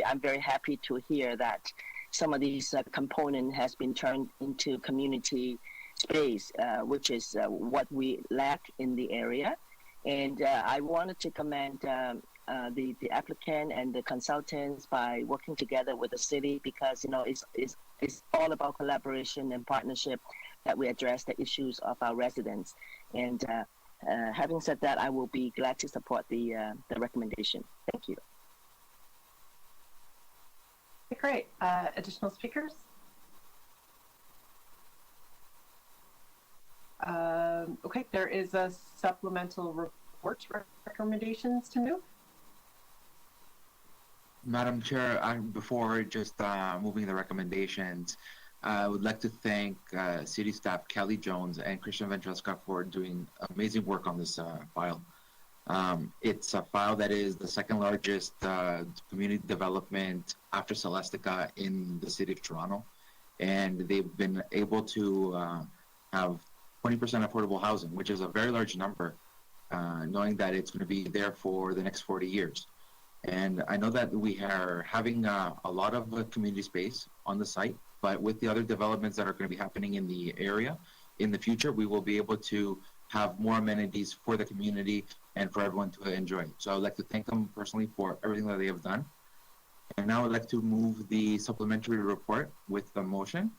I'm very happy to hear that some of these component has been turned into community space, which is what we lack in the area. And I wanted to commend the applicant and the consultants by working together with the city, because it's all about collaboration and partnership that we address the issues of our residents. And having said that, I will be glad to support the recommendation. Thank you. Okay, great. Additional speakers? Okay, there is a supplemental report recommendations to move. Madam Chair, before just moving the recommendations, I would like to thank City staff Kelly Jones and Christian Ventresca for doing amazing work on this file. It's a file that is the second largest community development after Celestica in the city of Toronto. And they've been able to have 20% affordable housing, which is a very large number, knowing that it's going to be there for the next 40 years. And I know that we are having a lot of community space on the site, but with the other developments that are going to be happening in the area in the future, we will be able to have more amenities for the community and for everyone to enjoy. So I would like to thank them personally for everything that they have done. And now I'd like to move the supplementary report with the motion.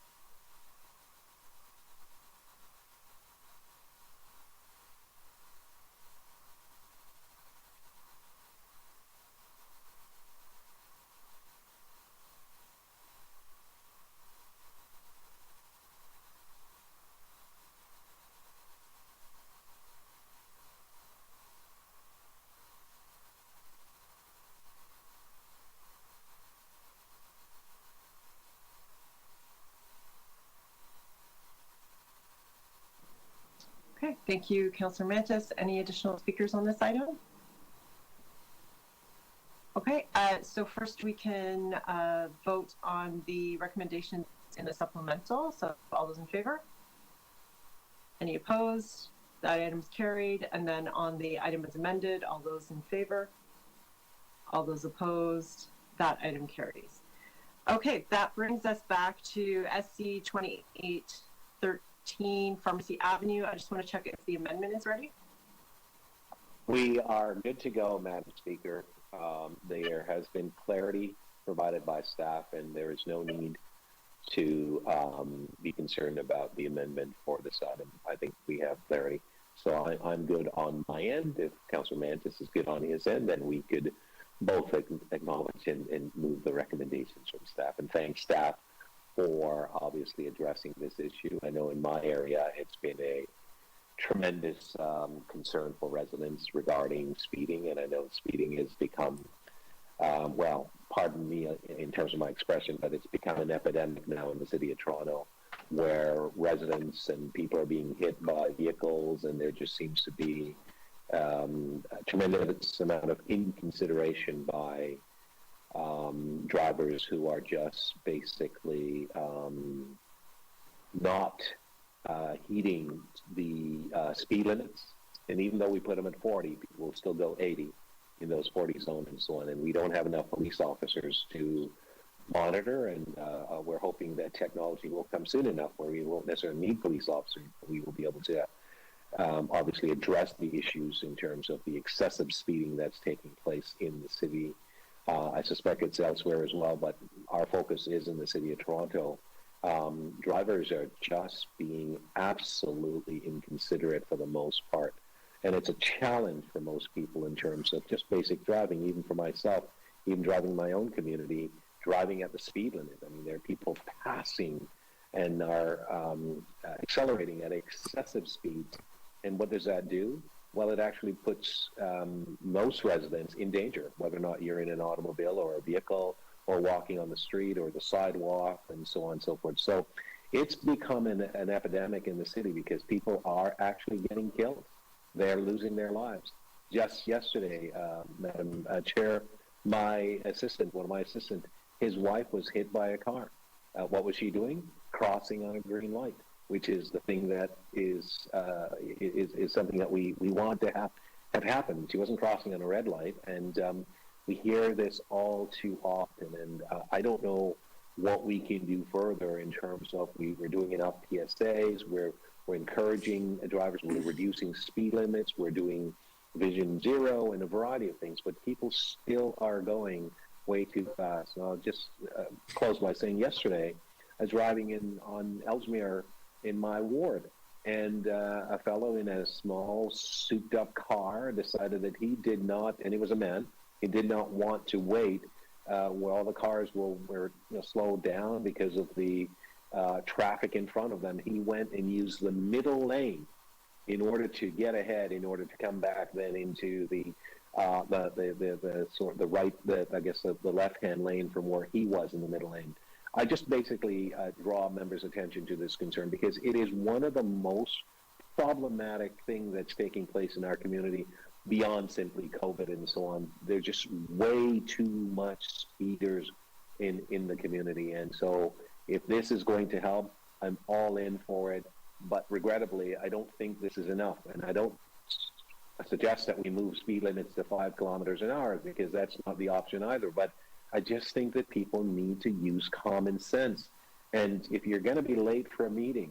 Okay, thank you, Councillor Mantis. Any additional speakers on this item? Okay, so first we can vote on the recommendations in the supplemental. So all those in favor? Any opposed? That item is carried. And then on the item as amended, all those in favor? All those opposed? That item carries. Okay, that brings us back to SC 2813 Pharmacy Avenue. I just want to check if the amendment is ready. We are good to go, Madam Speaker. There has been clarity provided by staff, and there is no need to be concerned about the amendment for this item. I think we have clarity. So I'm good on my end. If Councillor Mantis is good on his end, then we could both acknowledge and move the recommendations from staff, and thank staff for obviously addressing this issue. I know in my area it's been a tremendous concern for residents regarding speeding, and I know speeding has become, well, pardon me in terms of my expression, but it's become an epidemic now in the city of Toronto, where residents and people are being hit by vehicles, and there just seems to be a tremendous amount of inconsideration by drivers who are just basically not heeding the speed limits. And even though we put them at 40, people will still go 80 in those 40 zones and so on. And we don't have enough police officers to monitor, and we're hoping that technology will come soon enough where we won't necessarily need police officers. We will be able to obviously address the issues in terms of the excessive speeding that's taking place in the city. I suspect it's elsewhere as well, but our focus is in the city of Toronto. Drivers are just being absolutely inconsiderate for the most part. And it's a challenge for most people in terms of just basic driving, even for myself, even driving my own community, driving at the speed limit. I mean, there are people passing and are accelerating at excessive speeds. And what does that do? Well, it actually puts most residents in danger, whether or not you're in an automobile or a vehicle or walking on the street or the sidewalk and so on and so forth. So it's become an epidemic in the city because people are actually getting killed. They're losing their lives. Just yesterday, Madam Chair, my assistant, one of my assistants, his wife was hit by a car. What was she doing? Crossing on a green light, which is the thing that is something that we want to have happen. She wasn't crossing on a red light, and we hear this all too often. And I don't know what we can do further in terms of we're doing enough PSAs, we're encouraging drivers, we're reducing speed limits, we're doing Vision Zero and a variety of things, but people still are going way too fast. And I'll just close by saying yesterday, I was driving on Ellesmere in my ward, and a fellow in a small souped-up car decided that he did not, and he was a man, he did not want to wait where all the cars were slowed down because of the traffic in front of them. He went and used the middle lane in order to get ahead, in order to come back then into the the left-hand lane from where he was in the middle lane. I just basically draw members' attention to this concern because it is one of the most problematic things that's taking place in our community beyond simply COVID and so on. There's just way too much speeders in the community. And so if this is going to help, I'm all in for it. But regrettably, I don't think this is enough. And I don't suggest that we move speed limits to 5 kilometers an hour because that's not the option either. But I just think that people need to use common sense. And if you're going to be late for a meeting,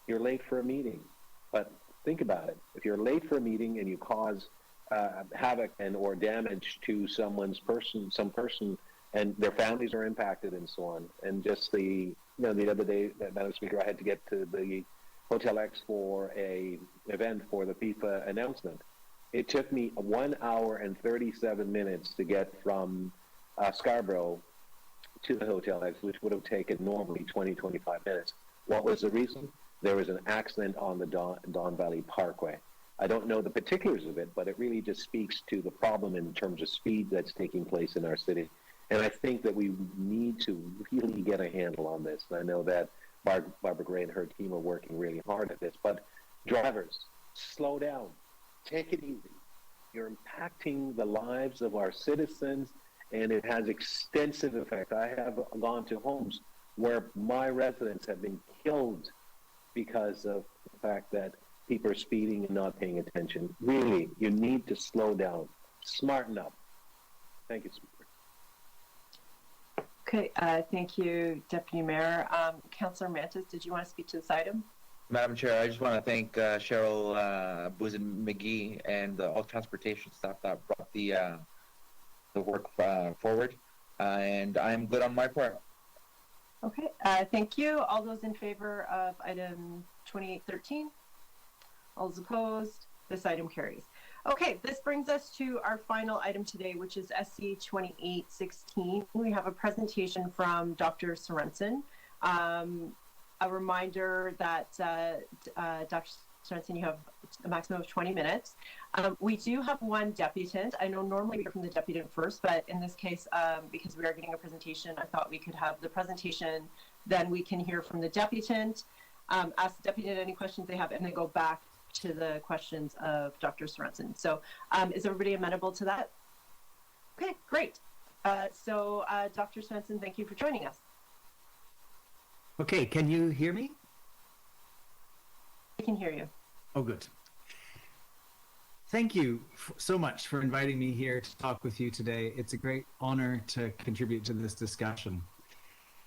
you're late for a meeting. But think about it. If you're late for a meeting and you cause havoc and or damage to some person, and their families are impacted and so on. And just the other day, Madam Speaker, I had to get to the Hotel X for a event for the FIFA announcement. It took me 1 hour and 37 minutes to get from Scarborough to the Hotel X, which would have taken normally 20, 25 minutes. What was the reason? There was an accident on the Don Valley Parkway. I don't know the particulars of it, but it really just speaks to the problem in terms of speed that's taking place in our city. And I think that we need to really get a handle on this. And I know that Barbara Gray and her team are working really hard at this. But drivers, slow down. Take it easy. You're impacting the lives of our citizens, and it has extensive effect. I have gone to homes where my residents have been killed because of the fact that people are speeding and not paying attention. Really, you need to slow down. Smarten up. Thank you, Speaker. Okay, thank you, Deputy Mayor. Councillor Mantis, did you want to speak to this item? Madam Chair, I just want to thank Cheryl Buzin-McGee and all transportation staff that brought the work forward, and I'm good on my part. Okay, thank you. All those in favor of item 2813? All those opposed? This item carries. Okay, this brings us to our final item today, which is SC 2816. We have a presentation from Dr. Sorensen. A reminder that Dr. Sorensen, you have a maximum of 20 minutes. We do have one deputant. I know normally we hear from the deputant first, but in this case, because we are getting a presentation, I thought we could have the presentation, then we can hear from the deputant, ask the deputant any questions they have, and then go back to the questions of Dr. Sorensen. So is everybody amenable to that? Okay, great. So Dr. Sorensen, thank you for joining us. Okay, can you hear me? I can hear you. Oh, good. Thank you so much for inviting me here to talk with you today. It's a great honor to contribute to this discussion.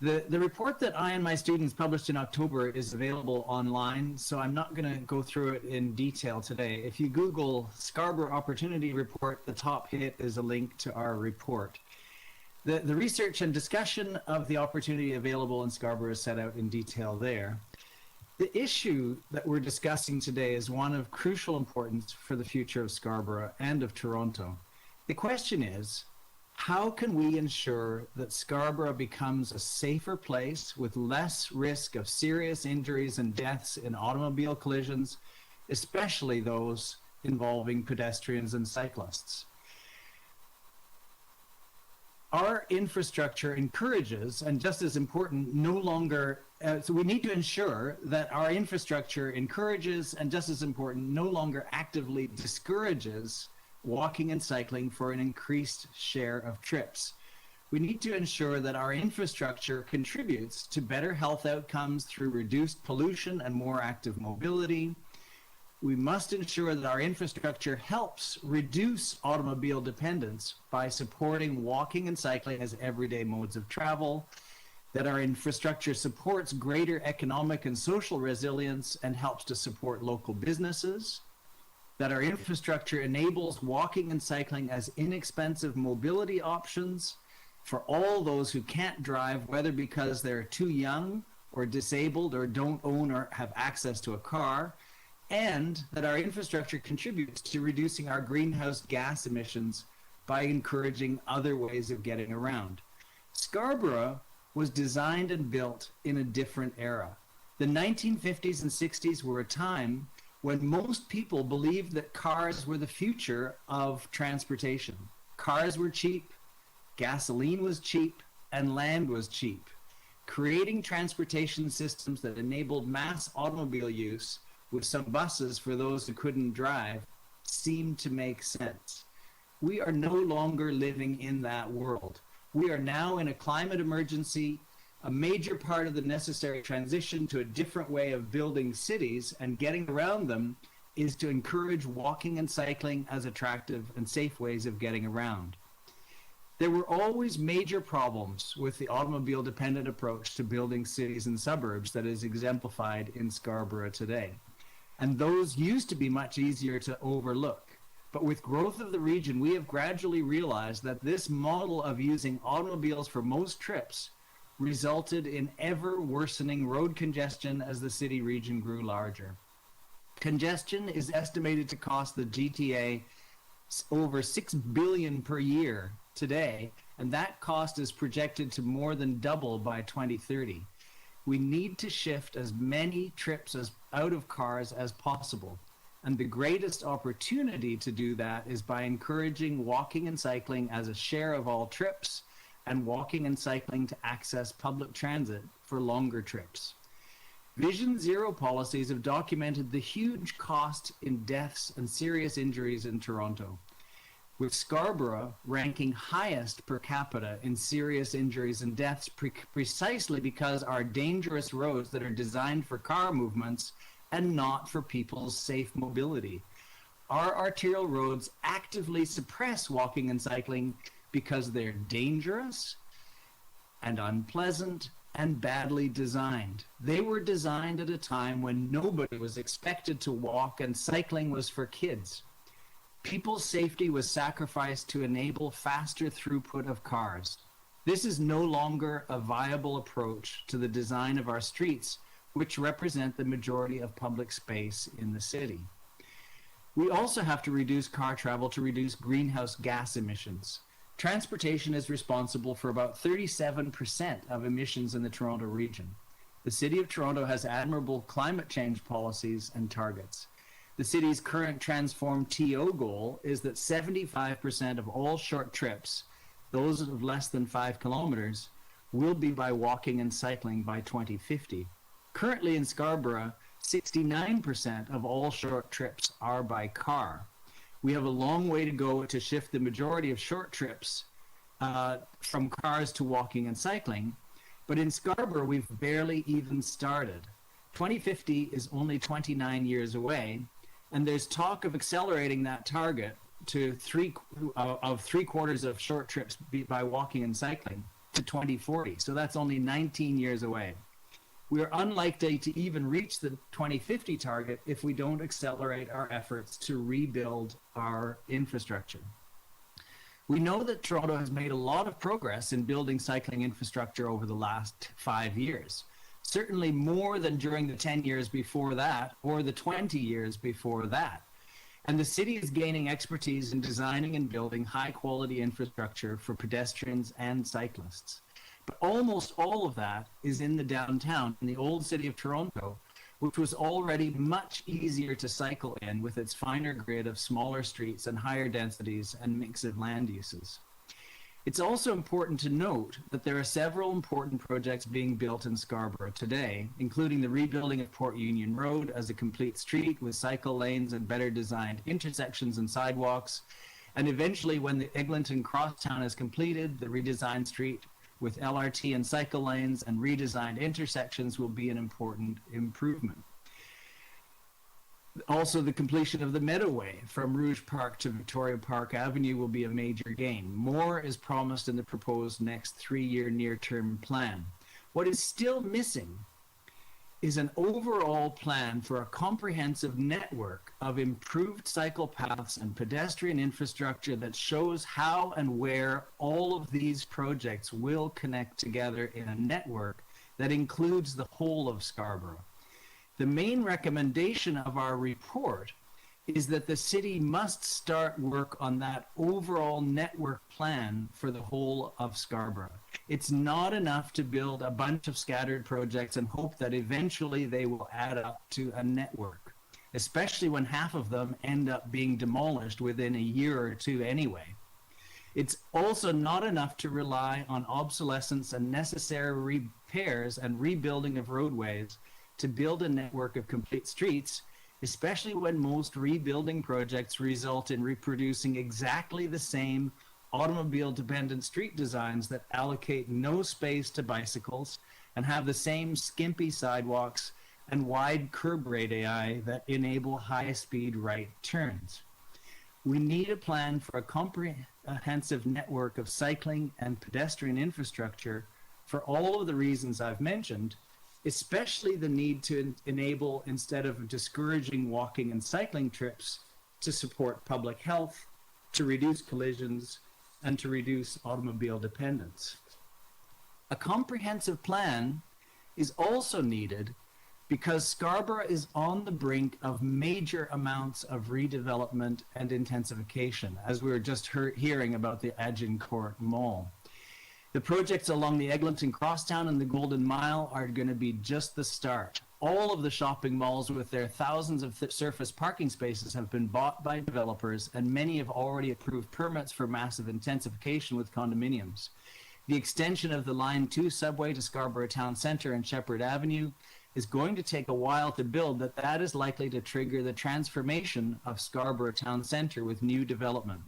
The report that I and my students published in October is available online, so I'm not going to go through it in detail today. If you Google Scarborough Opportunity Report, the top hit is a link to our report. The research and discussion of the opportunity available in Scarborough is set out in detail there. The issue that we're discussing today is one of crucial importance for the future of Scarborough and of Toronto. The question is, how can we ensure that Scarborough becomes a safer place with less risk of serious injuries and deaths in automobile collisions, especially those involving pedestrians and cyclists? Our infrastructure encourages, and just as important, so we need to ensure that our infrastructure encourages, and just as important, no longer actively discourages walking and cycling for an increased share of trips. We need to ensure that our infrastructure contributes to better health outcomes through reduced pollution and more active mobility. We must ensure that our infrastructure helps reduce automobile dependence by supporting walking and cycling as everyday modes of travel, that our infrastructure supports greater economic and social resilience and helps to support local businesses, that our infrastructure enables walking and cycling as inexpensive mobility options for all those who can't drive, whether because they're too young or disabled or don't own or have access to a car, and that our infrastructure contributes to reducing our greenhouse gas emissions by encouraging other ways of getting around. Scarborough was designed and built in a different era. The 1950s and 60s were a time when most people believed that cars were the future of transportation. Cars were cheap, gasoline was cheap, and land was cheap. Creating transportation systems that enabled mass automobile use with some buses for those who couldn't drive seemed to make sense. We are no longer living in that world. We are now in a climate emergency. A major part of the necessary transition to a different way of building cities and getting around them is to encourage walking and cycling as attractive and safe ways of getting around. There were always major problems with the automobile-dependent approach to building cities and suburbs that is exemplified in Scarborough today. And those used to be much easier to overlook. But with growth of the region, we have gradually realized that this model of using automobiles for most trips resulted in ever worsening road congestion as the city region grew larger. Congestion is estimated to cost the GTA over $6 billion per year today, and that cost is projected to more than double by 2030. We need to shift as many trips out of cars as possible, and the greatest opportunity to do that is by encouraging walking and cycling as a share of all trips, and walking and cycling to access public transit for longer trips. Vision Zero policies have documented the huge cost in deaths and serious injuries in Toronto, with Scarborough ranking highest per capita in serious injuries and deaths precisely because our dangerous roads that are designed for car movements and not for people's safe mobility. Our arterial roads actively suppress walking and cycling because they're dangerous and unpleasant and badly designed. They were designed at a time when nobody was expected to walk and cycling was for kids. People's safety was sacrificed to enable faster throughput of cars. This is no longer a viable approach to the design of our streets, which represent the majority of public space in the city. We also have to reduce car travel to reduce greenhouse gas emissions. Transportation is responsible for about 37% of emissions in the Toronto region. The City of Toronto has admirable climate change policies and targets. The city's current Transform TO goal is that 75% of all short trips, those of less than 5 kilometers, will be by walking and cycling by 2050. Currently in Scarborough, 69% of all short trips are by car. We have a long way to go to shift the majority of short trips from cars to walking and cycling, but in Scarborough, we've barely even started. 2050 is only 29 years away, and there's talk of accelerating that target to three-quarters of short trips by walking and cycling to 2040. So that's only 19 years away. We are unlikely to even reach the 2050 target if we don't accelerate our efforts to rebuild our infrastructure. We know that Toronto has made a lot of progress in building cycling infrastructure over the last 5 years. Certainly more than during the 10 years before that or the 20 years before that. And the city is gaining expertise in designing and building high-quality infrastructure for pedestrians and cyclists. But almost all of that is in the downtown, in the old city of Toronto, which was already much easier to cycle in with its finer grid of smaller streets and higher densities and mix of land uses. It's also important to note that there are several important projects being built in Scarborough today, including the rebuilding of Port Union Road as a complete street with cycle lanes and better designed intersections and sidewalks, and eventually when the Eglinton Crosstown is completed, the redesigned street with LRT and cycle lanes and redesigned intersections will be an important improvement. Also, the completion of the Meadowway from Rouge Park to Victoria Park Avenue will be a major gain. More is promised in the proposed next 3-year near-term plan. What is still missing is an overall plan for a comprehensive network of improved cycle paths and pedestrian infrastructure that shows how and where all of these projects will connect together in a network that includes the whole of Scarborough. The main recommendation of our report is that the city must start work on that overall network plan for the whole of Scarborough. It's not enough to build a bunch of scattered projects and hope that eventually they will add up to a network. especially when half of them end up being demolished within a year or two anyway. It's also not enough to rely on obsolescence and necessary repairs and rebuilding of roadways to build a network of complete streets, especially when most rebuilding projects result in reproducing exactly the same automobile-dependent street designs that allocate no space to bicycles and have the same skimpy sidewalks and wide curb radii that enable high-speed right turns. We need a plan for a comprehensive network of cycling and pedestrian infrastructure for all of the reasons I've mentioned, especially the need to enable, instead of discouraging walking and cycling trips, to support public health, to reduce collisions, and to reduce automobile dependence. A comprehensive plan is also needed because Scarborough is on the brink of major amounts of redevelopment and intensification, as we were just hearing about the Agincourt Mall. The projects along the Eglinton Crosstown and the Golden Mile are going to be just the start. All of the shopping malls with their thousands of surface parking spaces have been bought by developers, and many have already approved permits for massive intensification with condominiums. The extension of the Line 2 subway to Scarborough Town Centre and Shepherd Avenue is going to take a while to build, but that is likely to trigger the transformation of Scarborough Town Centre with new development.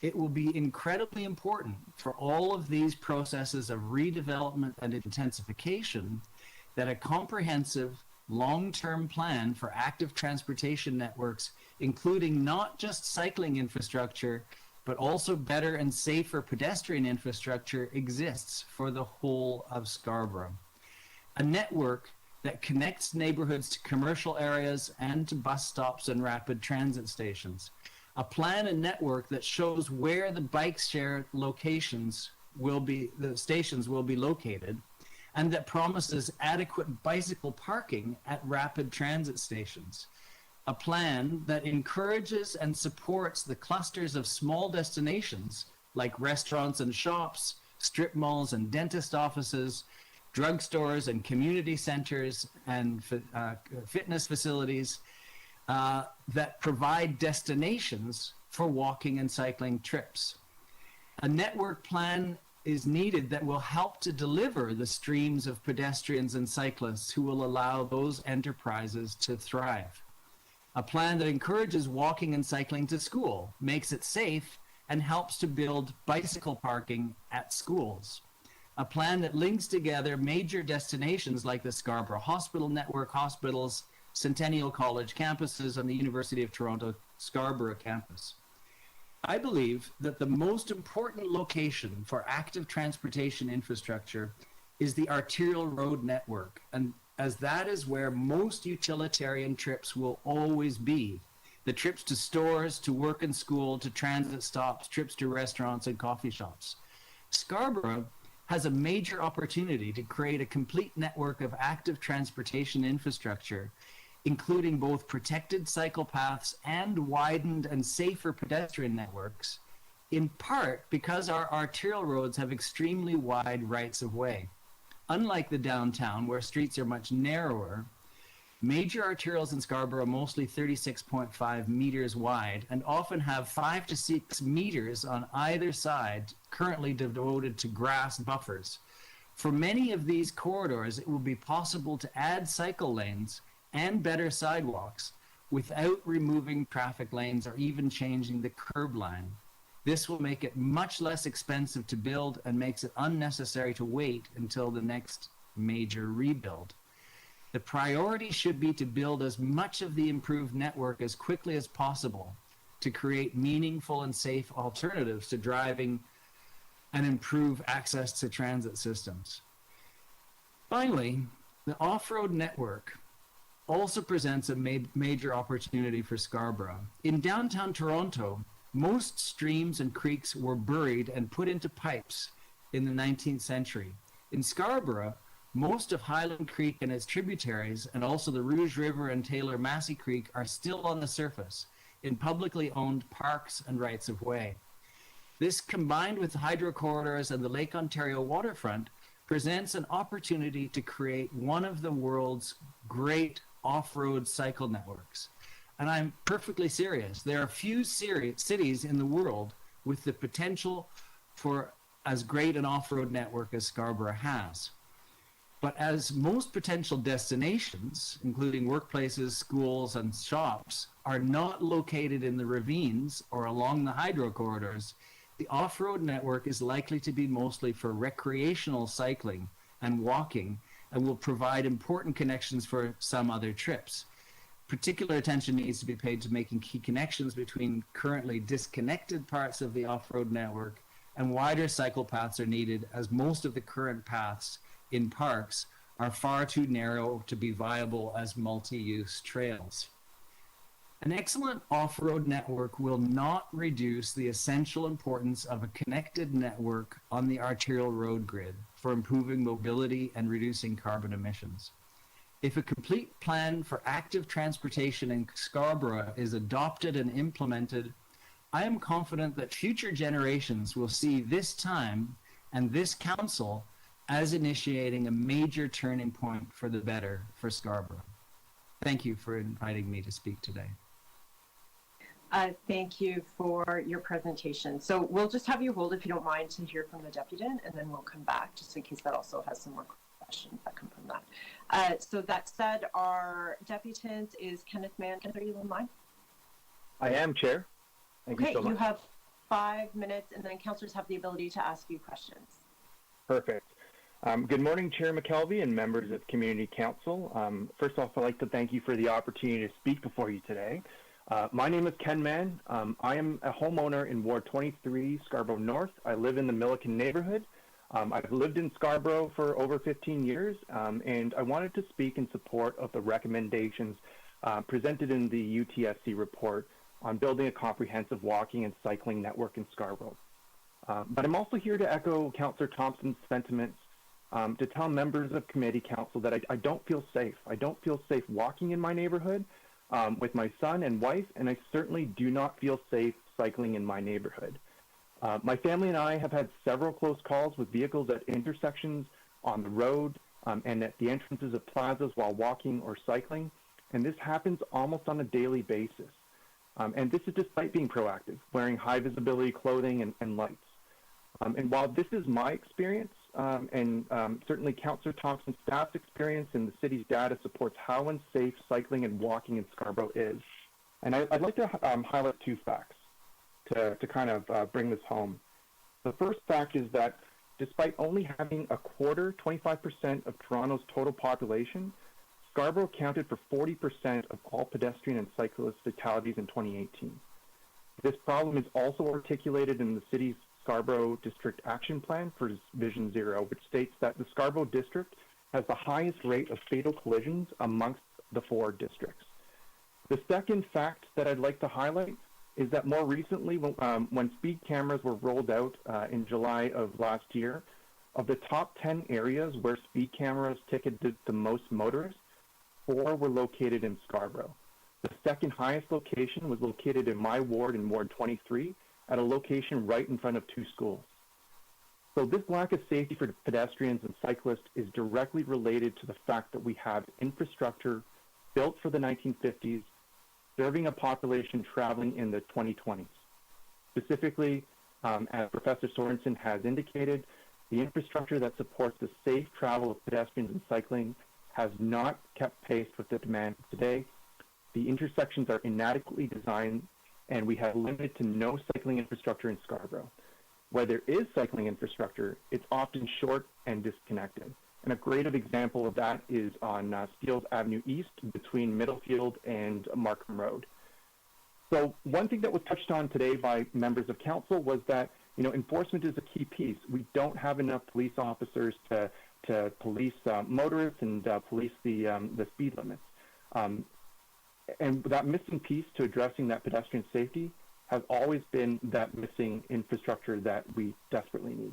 It will be incredibly important for all of these processes of redevelopment and intensification that a comprehensive long-term plan for active transportation networks, including not just cycling infrastructure, but also better and safer pedestrian infrastructure, exists for the whole of Scarborough. A network that connects neighborhoods to commercial areas and to bus stops and rapid transit stations. A plan and network that shows where the bike share locations will be, the stations will be located, and that promises adequate bicycle parking at rapid transit stations. A plan that encourages and supports the clusters of small destinations like restaurants and shops, strip malls and dentist offices, drugstores and community centers and fitness facilities that provide destinations for walking and cycling trips. A network plan is needed that will help to deliver the streams of pedestrians and cyclists who will allow those enterprises to thrive. A plan that encourages walking and cycling to school, makes it safe, and helps to build bicycle parking at schools. A plan that links together major destinations like the Scarborough Hospital Network hospitals, Centennial College campuses, and the University of Toronto Scarborough campus. I believe that the most important location for active transportation infrastructure is the arterial road network, and as that is where most utilitarian trips will always be. The trips to stores, to work and school, to transit stops, trips to restaurants and coffee shops. Scarborough has a major opportunity to create a complete network of active transportation infrastructure, including both protected cycle paths and widened and safer pedestrian networks, in part because our arterial roads have extremely wide rights of way. Unlike the downtown, where streets are much narrower, major arterials in Scarborough are mostly 36.5 meters wide and often have 5 to 6 meters on either side, currently devoted to grass buffers. For many of these corridors, it will be possible to add cycle lanes and better sidewalks without removing traffic lanes or even changing the curb line. This will make it much less expensive to build and makes it unnecessary to wait until the next major rebuild. The priority should be to build as much of the improved network as quickly as possible to create meaningful and safe alternatives to driving and improve access to transit systems. Finally, the off-road network also presents a major opportunity for Scarborough. In downtown Toronto, most streams and creeks were buried and put into pipes in the 19th century. In Scarborough, most of Highland Creek and its tributaries, and also the Rouge River and Taylor-Massey Creek, are still on the surface in publicly owned parks and rights of way. This, combined with the hydro corridors and the Lake Ontario waterfront, presents an opportunity to create one of the world's great off-road cycle networks. And I'm perfectly serious. There are few cities in the world with the potential for as great an off-road network as Scarborough has. But as most potential destinations, including workplaces, schools, and shops, are not located in the ravines or along the hydro corridors, the off-road network is likely to be mostly for recreational cycling and walking, and will provide important connections for some other trips. Particular attention needs to be paid to making key connections between currently disconnected parts of the off-road network, and wider cycle paths are needed, as most of the current paths in parks are far too narrow to be viable as multi-use trails. An excellent off-road network will not reduce the essential importance of a connected network on the arterial road grid for improving mobility and reducing carbon emissions. If a complete plan for active transportation in Scarborough is adopted and implemented, I am confident that future generations will see this time and this council as initiating a major turning point for the better for Scarborough. Thank you for inviting me to speak today. Thank you for your presentation. So we'll just have you hold, if you don't mind, to hear from the deputant, and then we'll come back just in case that also has some more questions that come from that. So that said, our deputant is Kenneth Mann. Kenneth, are you on line? I am, Chair. Thank you so much. You have 5 minutes, and then councillors have the ability to ask you questions. Perfect. Good morning, Chair McKelvey and members of Community Council. First off, I'd like to thank you for the opportunity to speak before you today. My name is Ken Mann. I am a homeowner in Ward 23, Scarborough North. I live in the Milliken neighborhood. I've lived in Scarborough for over 15 years, and I wanted to speak in support of the recommendations presented in the UTSC report on building a comprehensive walking and cycling network in Scarborough. But I'm also here to echo Councillor Thompson's sentiments to tell members of Committee Council that I don't feel safe. I don't feel safe walking in my neighborhood with my son and wife, and I certainly do not feel safe cycling in my neighborhood. My family and I have had several close calls with vehicles at intersections, on the road, and at the entrances of plazas while walking or cycling, and this happens almost on a daily basis. And this is despite being proactive, wearing high visibility clothing and lights. And while this is my experience, and certainly Councillor Thompson's staff's experience and the city's data supports how unsafe cycling and walking in Scarborough is. And I'd like to highlight 2 facts to kind of bring this home. The first fact is that despite only having a quarter, 25% of Toronto's total population, Scarborough accounted for 40% of all pedestrian and cyclist fatalities in 2018. This problem is also articulated in the city's Scarborough District Action Plan for Vision Zero, which states that the Scarborough District has the highest rate of fatal collisions amongst the 4 districts. The second fact that I'd like to highlight is that more recently, when speed cameras were rolled out in July of last year, of the top 10 areas where speed cameras ticketed the most motorists, 4 were located in Scarborough. The second highest location was located in my ward in Ward 23, at a location right in front of 2 schools. So this lack of safety for pedestrians and cyclists is directly related to the fact that we have infrastructure built for the 1950s, serving a population traveling in the 2020s. Specifically, as Professor Sorensen has indicated, the infrastructure that supports the safe travel of pedestrians and cycling has not kept pace with the demand today. The intersections are inadequately designed, and we have limited to no cycling infrastructure in Scarborough. Where there is cycling infrastructure, it's often short and disconnected. And a great example of that is on Steeles Avenue East between Middlefield and Markham Road. So one thing that was touched on today by members of council was that enforcement is a key piece. We don't have enough police officers to police motorists and police the speed limits. And that missing piece to addressing that pedestrian safety has always been that missing infrastructure that we desperately need.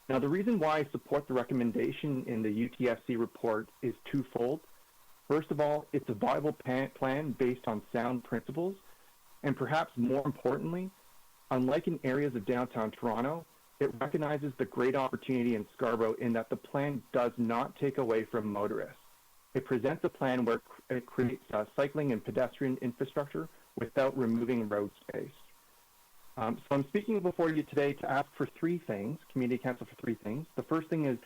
Now, the reason why I support the recommendation in the UTSC report is twofold. First of all, it's a viable plan based on sound principles, and perhaps more importantly, unlike in areas of downtown Toronto, it recognizes the great opportunity in Scarborough in that the plan does not take away from motorists. It presents a plan where it creates cycling and pedestrian infrastructure without removing road space. So I'm speaking before you today to ask for three things, Community Council for three things. The first thing is,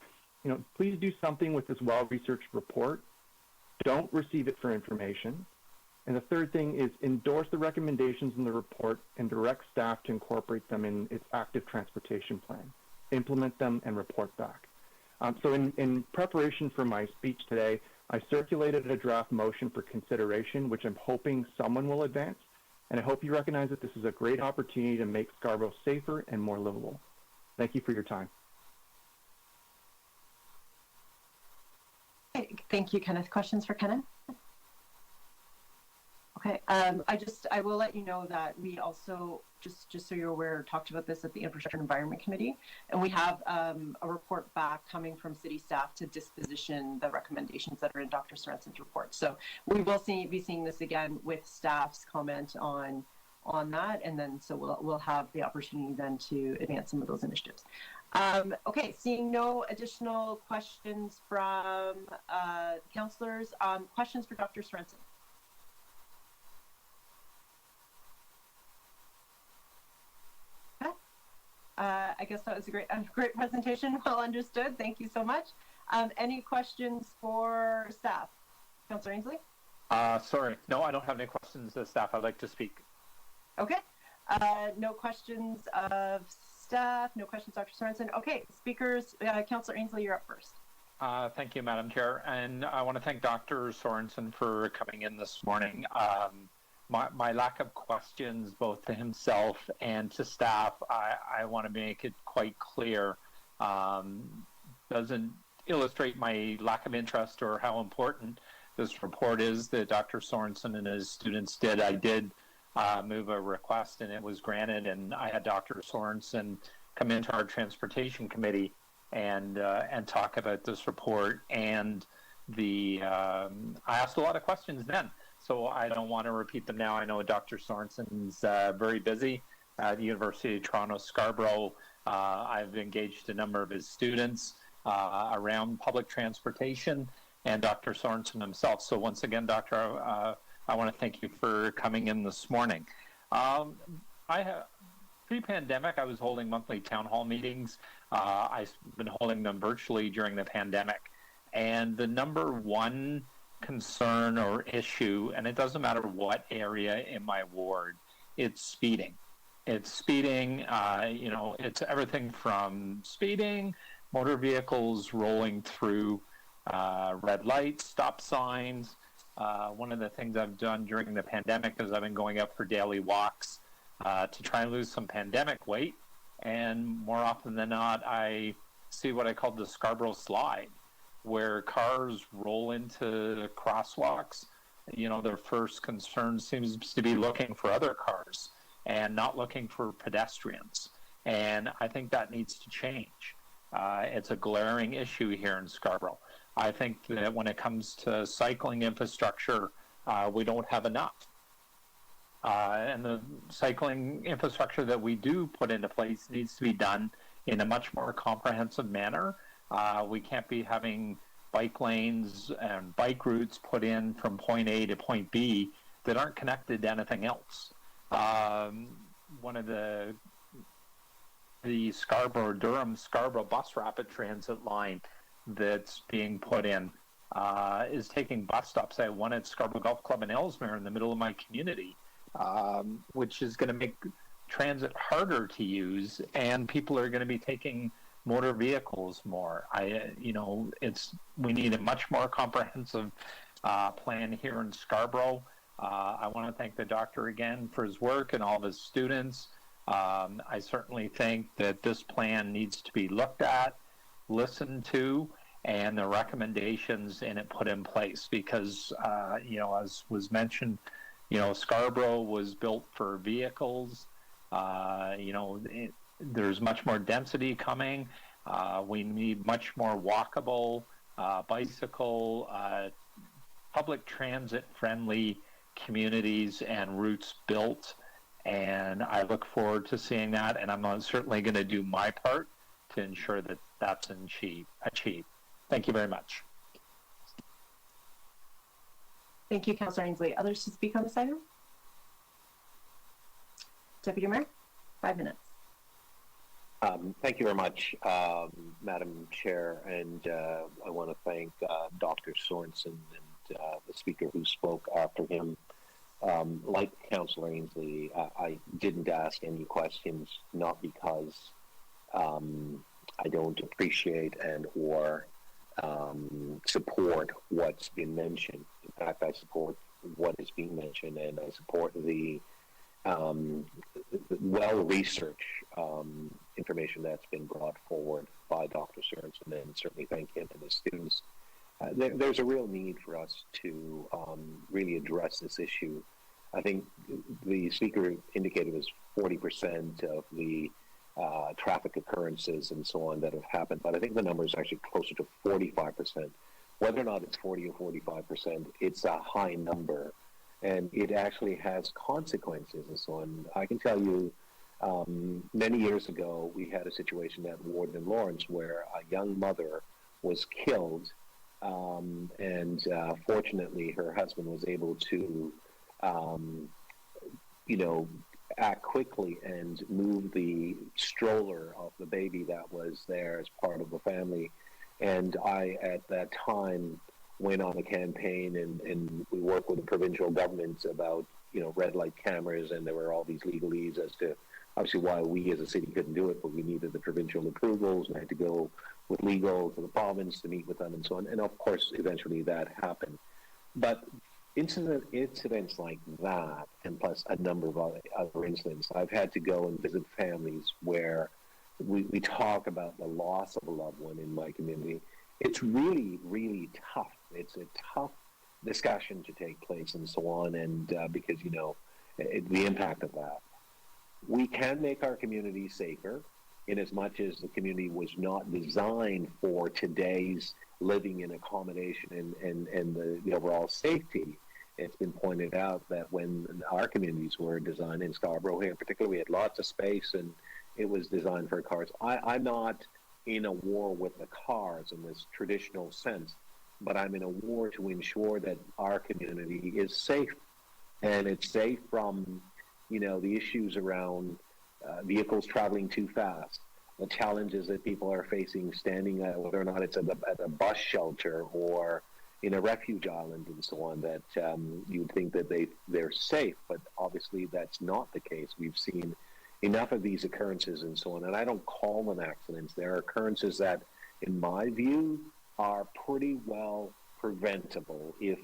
please do something with this well-researched report. Don't receive it for information. And the third thing is endorse the recommendations in the report and direct staff to incorporate them in its active transportation plan. Implement them and report back. So in preparation for my speech today, I circulated a draft motion for consideration, which I'm hoping someone will advance. And I hope you recognize that this is a great opportunity to make Scarborough safer and more livable. Thank you for your time. Thank you, Kenneth. Questions for Kenneth? Okay, I will let you know that we also, just so you're aware, talked about this at the Infrastructure and Environment Committee, and we have a report back coming from city staff to disposition the recommendations that are in Dr. Sorensen's report. So we will be seeing this again with staff's comment on that, and then so we'll have the opportunity then to advance some of those initiatives. Okay, seeing no additional questions from councillors, questions for Dr. Sorensen? I guess that was a great presentation. Well understood. Thank you so much. Any questions for staff? Councillor Ainsley? Sorry. No, I don't have any questions of staff. I'd like to speak. Okay. No questions of staff. No questions, Dr. Sorensen. Okay. Speakers, Councillor Ainsley, you're up first. Thank you, Madam Chair. And I want to thank Dr. Sorensen for coming in this morning. My lack of questions, both to himself and to staff, I want to make it quite clear, doesn't illustrate my lack of interest or how important this report is that Dr. Sorensen and his students did. I did move a request and it was granted, and I had Dr. Sorensen come into our transportation committee and talk about this report. And I asked a lot of questions then. So I don't want to repeat them now. I know Dr. Sorensen's very busy at the University of Toronto, Scarborough. I've engaged a number of his students around public transportation and Dr. Sorensen himself. So once again, Doctor, I want to thank you for coming in this morning. Pre-pandemic, I was holding monthly town hall meetings. I've been holding them virtually during the pandemic. And the number one concern or issue, and it doesn't matter what area in my ward, it's speeding. It's speeding, it's everything from speeding, motor vehicles rolling through red lights, stop signs. One of the things I've done during the pandemic is I've been going out for daily walks to try and lose some pandemic weight. And more often than not, I see what I call the Scarborough slide, where cars roll into crosswalks. Their first concern seems to be looking for other cars and not looking for pedestrians. And I think that needs to change. It's a glaring issue here in Scarborough. I think that when it comes to cycling infrastructure, we don't have enough. And the cycling infrastructure that we do put into place needs to be done in a much more comprehensive manner. We can't be having bike lanes and bike routes put in from point A to point B that aren't connected to anything else. One of the Scarborough bus rapid transit line that's being put in is taking bus stops. I have one at Scarborough Golf Club in Ellesmere in the middle of my community, which is going to make transit harder to use, and people are going to be taking motor vehicles more. We need a much more comprehensive plan here in Scarborough. I want to thank the doctor again for his work and all of his students. I certainly think that this plan needs to be looked at, listened to, and the recommendations in it put in place, because as was mentioned, Scarborough was built for vehicles. There's much more density coming. We need much more walkable, bicycle, public transit friendly communities and routes built. And I look forward to seeing that. And I'm certainly going to do my part to ensure that that's achieved. Thank you very much. Thank you, Councillor Ainsley. Others to speak on this item? Deputy Mayor, 5 minutes. Thank you very much, Madam Chair, and I want to thank Dr. Sorensen and the speaker who spoke after him. Like Councillor Ainsley, I didn't ask any questions, not because I don't appreciate and or support what's been mentioned. In fact, I support what is being mentioned, and I support the well-researched information that's been brought forward by Dr. Sorensen, and certainly thank him and his students. There's a real need for us to really address this issue. I think the speaker indicated it was 40% of the traffic occurrences and so on that have happened, but I think the number is actually closer to 45%. Whether or not it's 40 or 45%, it's a high number, and it actually has consequences and so on. I can tell you, many years ago, we had a situation at Warden and Lawrence where a young mother was killed, and fortunately her husband was able to act quickly and move the stroller of the baby that was there as part of the family. And I, at that time, went on a campaign and we worked with the provincial governments about, red light cameras, and there were all these legalese as to obviously why we as a city couldn't do it, but we needed the provincial approvals and I had to go with legal to the province to meet with them and so on. And of course, eventually that happened. But incidents like that, and plus a number of other incidents, I've had to go and visit families where we talk about the loss of a loved one in my community. It's really, really tough. It's a tough discussion to take place and so on, and because, the impact of that. We can make our community safer in as much as the community was not designed for today's living and accommodation and the overall safety. It's been pointed out that when our communities were designed in Scarborough here in particular, we had lots of space and it was designed for cars. I'm not in a war with the cars in this traditional sense, but I'm in a war to ensure that our community is safe. And it's safe from, the issues around vehicles traveling too fast, the challenges that people are facing standing whether or not it's at a bus shelter or in a refuge island and so on, that you'd think that they're safe, but obviously that's not the case. We've seen enough of these occurrences and so on, and I don't call them accidents. They're occurrences that, in my view, are pretty well preventable if,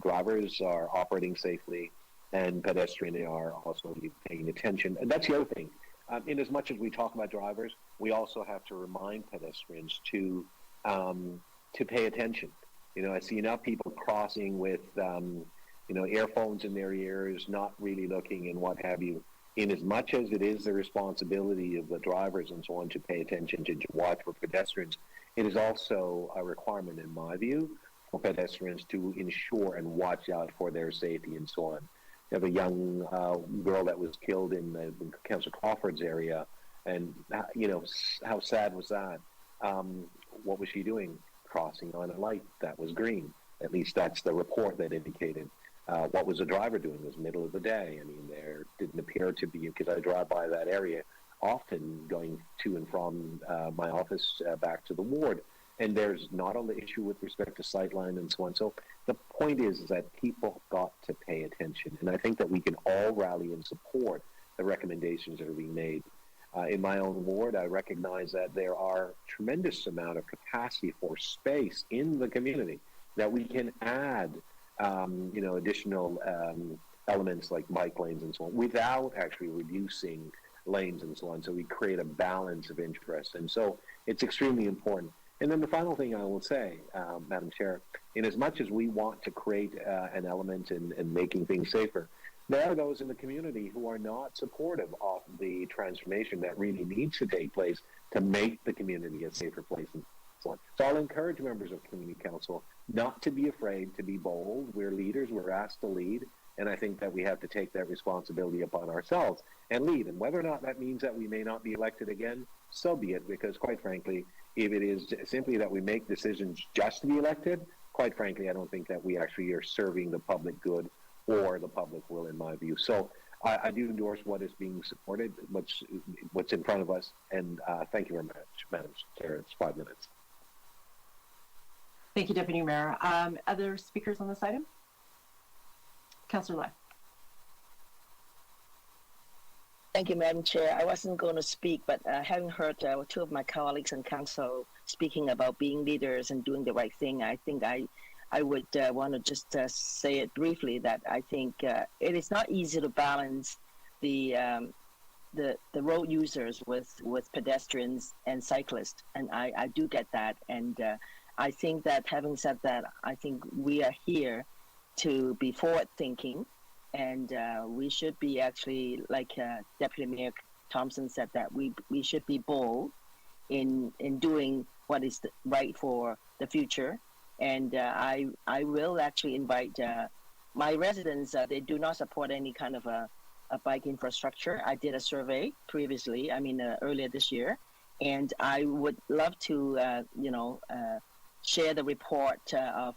drivers are operating safely and pedestrians are also paying attention. And that's the other thing. In as much as we talk about drivers, we also have to remind pedestrians to pay attention. I see enough people crossing with, earphones in their ears, not really looking and what have you. In as much as it is the responsibility of the drivers and so on to pay attention, to watch for pedestrians, it is also a requirement, in my view, for pedestrians to ensure and watch out for their safety and so on. You have a young girl that was killed in Councillor Crawford's area, and how sad was that? What was she doing? Crossing on a light that was green. At least that's the report that indicated. What was the driver doing? It was middle of the day. I mean, there didn't appear to be, because I drive by that area often going to and from my office back to the ward, and there's not an issue with respect to sightline and so on. So the point is that people got to pay attention, and I think that we can all rally and support the recommendations that are being made. In my own ward, I recognize that there are tremendous amount of capacity for space in the community that we can add, additional elements like bike lanes and so on, without actually reducing lanes and so on. So we create a balance of interest, and so it's extremely important. And then the final thing I will say, Madam Chair, in as much as we want to create an element in making things safer, there are those in the community who are not supportive of the transformation that really needs to take place to make the community a safer place and so on. So I'll encourage members of Community Council not to be afraid to be bold. We're leaders, we're asked to lead, and I think that we have to take that responsibility upon ourselves and lead. And whether or not that means that we may not be elected again, so be it, because quite frankly, if it is simply that we make decisions just to be elected, quite frankly, I don't think that we actually are serving the public good or the public will, in my view. So I do endorse what is being supported, what's in front of us, and thank you very much, Madam Chair. It's 5 minutes. Thank you, Deputy Mayor. Other speakers on this item? Councillor Lai. Thank you, Madam Chair. I wasn't going to speak, but having heard two of my colleagues in council speaking about being leaders and doing the right thing, I think I would want to just say it briefly that I think it is not easy to balance the road users with pedestrians and cyclists, and I do get that. And I think that having said that, I think we are here to be forward thinking. And we should be actually, like Deputy Mayor Thompson said, that we should be bold in doing what is right for the future. And I will actually invite my residents. They do not support any kind of a bike infrastructure. I did a survey previously, earlier this year, and I would love to, share the report of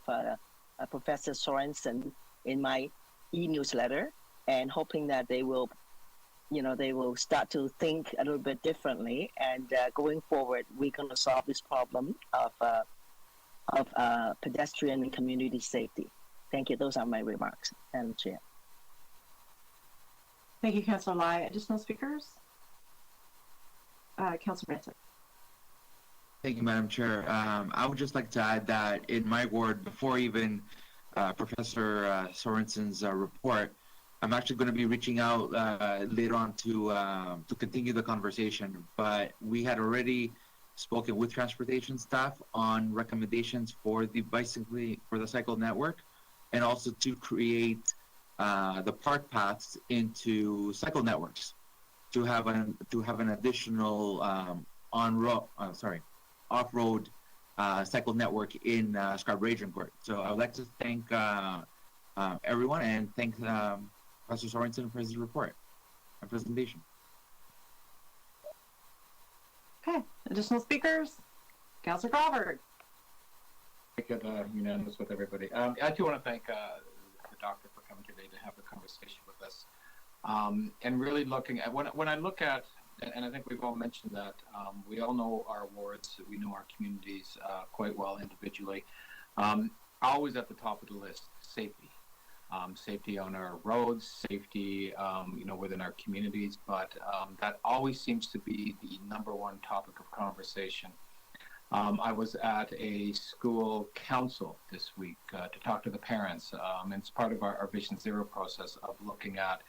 Professor Sorensen in my e-newsletter, and hoping that they will start to think a little bit differently, and going forward we're going to solve this problem of pedestrian and community safety. Thank you. Those are my remarks, Madam Chair. Thank you, Councillor Lai. Additional speakers? Councillor Benson. Thank you, Madam Chair. I would just like to add that in my ward, before even Professor Sorensen's report, I'm actually going to be reaching out later on to continue the conversation. But we had already spoken with transportation staff on recommendations for the cycle network, and also to create the park paths into cycle networks, to have an additional off-road cycle network in Scarborough Agent Court. So I would like to thank everyone, and thank Professor Sorensen for his report and presentation. Okay, additional speakers? Councillor Crawford. Make it unanimous with everybody. I do want to thank the doctor for coming today to have the conversation with us. And really looking at, when I look at, and I think we've all mentioned that, we all know our wards, we know our communities quite well individually. Always at the top of the list, safety. Safety on our roads, safety, within our communities, but that always seems to be the number one topic of conversation. I was at a school council this week to talk to the parents, and it's part of our Vision Zero process of looking at,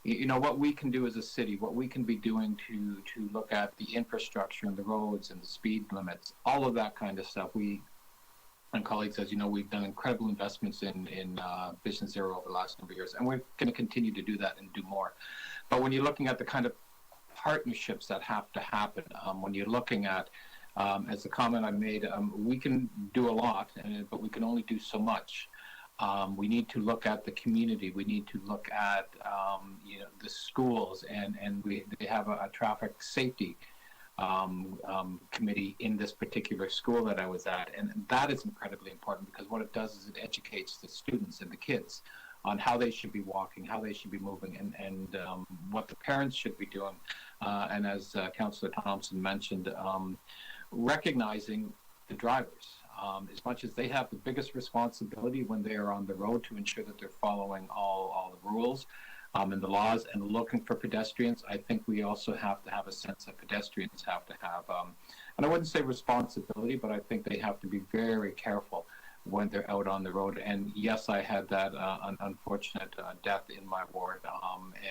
what we can do as a city, what we can be doing to look at the infrastructure and the roads and the speed limits, all of that kind of stuff. And colleagues, as you know, we've done incredible investments in Vision Zero over the last number of years, and we're going to continue to do that and do more. But when you're looking at the kind of partnerships that have to happen, when you're looking at, as the comment I made, we can do a lot, but we can only do so much. We need to look at the community. We need to look at the schools, and they have a traffic safety committee in this particular school that I was at, and that is incredibly important, because what it does is it educates the students and the kids on how they should be walking, how they should be moving, and what the parents should be doing. And as Councillor Thompson mentioned, recognizing the drivers. As much as they have the biggest responsibility when they are on the road to ensure that they're following all the rules and the laws and looking for pedestrians, I think we also have to have a sense that pedestrians have to have, and I wouldn't say responsibility, but I think they have to be very careful when they're out on the road. And yes, I had that unfortunate death in my ward,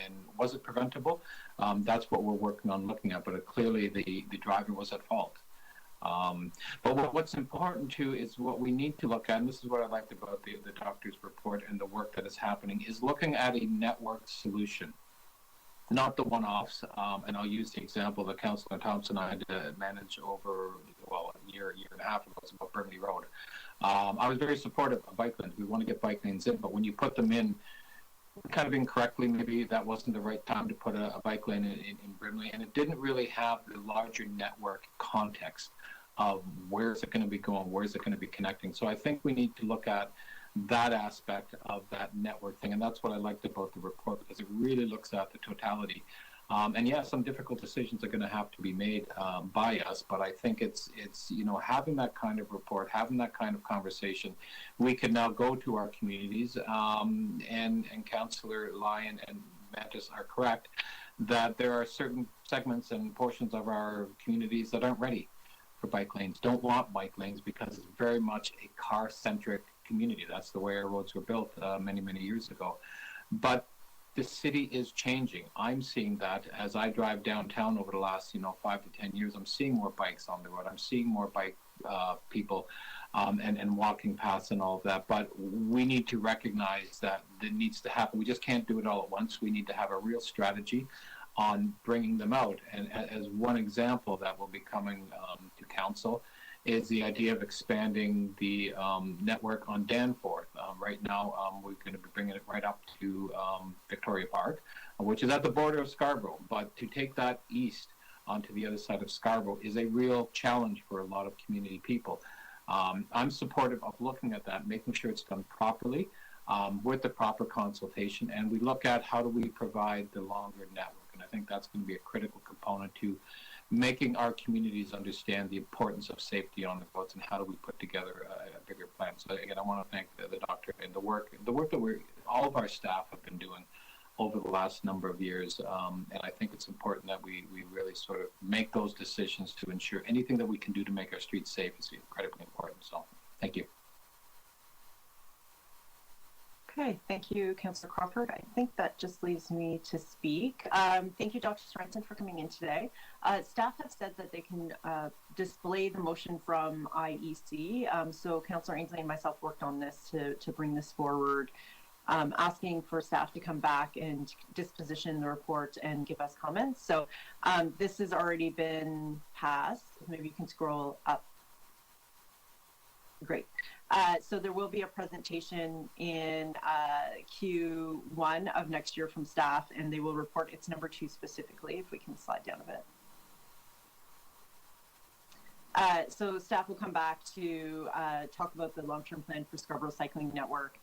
and was it preventable? That's what we're working on looking at, but clearly the driver was at fault. But what's important too is what we need to look at, and this is what I liked about the doctor's report and the work that is happening, is looking at a network solution, not the one-offs. And I'll use the example that Councillor Thompson and I had to manage over, a year and a half ago. It's about Brimley Road. I was very supportive of bike lanes. We want to get bike lanes in, but when you put them in kind of incorrectly, maybe that wasn't the right time to put a bike lane in Brimley, and it didn't really have the larger network context. of where is it going to be going, where is it going to be connecting. So I think we need to look at that aspect of that network thing, and that's what I liked about the report, because it really looks at the totality. And yeah, some difficult decisions are going to have to be made by us, but I think it's having that kind of report, having that kind of conversation, we can now go to our communities, and Councillor Lyon and Mantis are correct that there are certain segments and portions of our communities that aren't ready for bike lanes, don't want bike lanes, because it's very much a car-centric community. That's the way our roads were built many, many years ago. But the city is changing. I'm seeing that as I drive downtown over the last 5 to 10 years. I'm seeing more bikes on the road. I'm seeing more bike people and walking paths and all of that. But we need to recognize that it needs to happen. We just can't do it all at once. We need to have a real strategy on bringing them out. And as one example that will be coming to council is the idea of expanding the network on Danforth. Right now, we're going to be bringing it right up to Victoria Park, which is at the border of Scarborough. But to take that east onto the other side of Scarborough is a real challenge for a lot of community people. I'm supportive of looking at that, making sure it's done properly with the proper consultation, and we look at how do we provide the longer network. And I think that's going to be a critical component to making our communities understand the importance of safety on the roads and how do we put together a bigger plan. So again, I want to thank the doctor and the work that all of our staff have been doing over the last number of years. And I think it's important that we really sort of make those decisions to ensure anything that we can do to make our streets safe is incredibly important. So thank you. Okay, thank you, Councillor Crawford. I think that just leaves me to speak. Thank you, Dr. Sorensen, for coming in today. Staff have said that they can display the motion from IEC. So Councillor Ainsley and myself worked on this to bring this forward, asking for staff to come back and disposition the report and give us comments. So this has already been passed. Maybe you can scroll up. Great. So there will be a presentation in Q1 of next year from staff, and they will report its number 2 specifically, if we can slide down a bit. So staff will come back to talk about the long-term plan for Scarborough Cycling Network,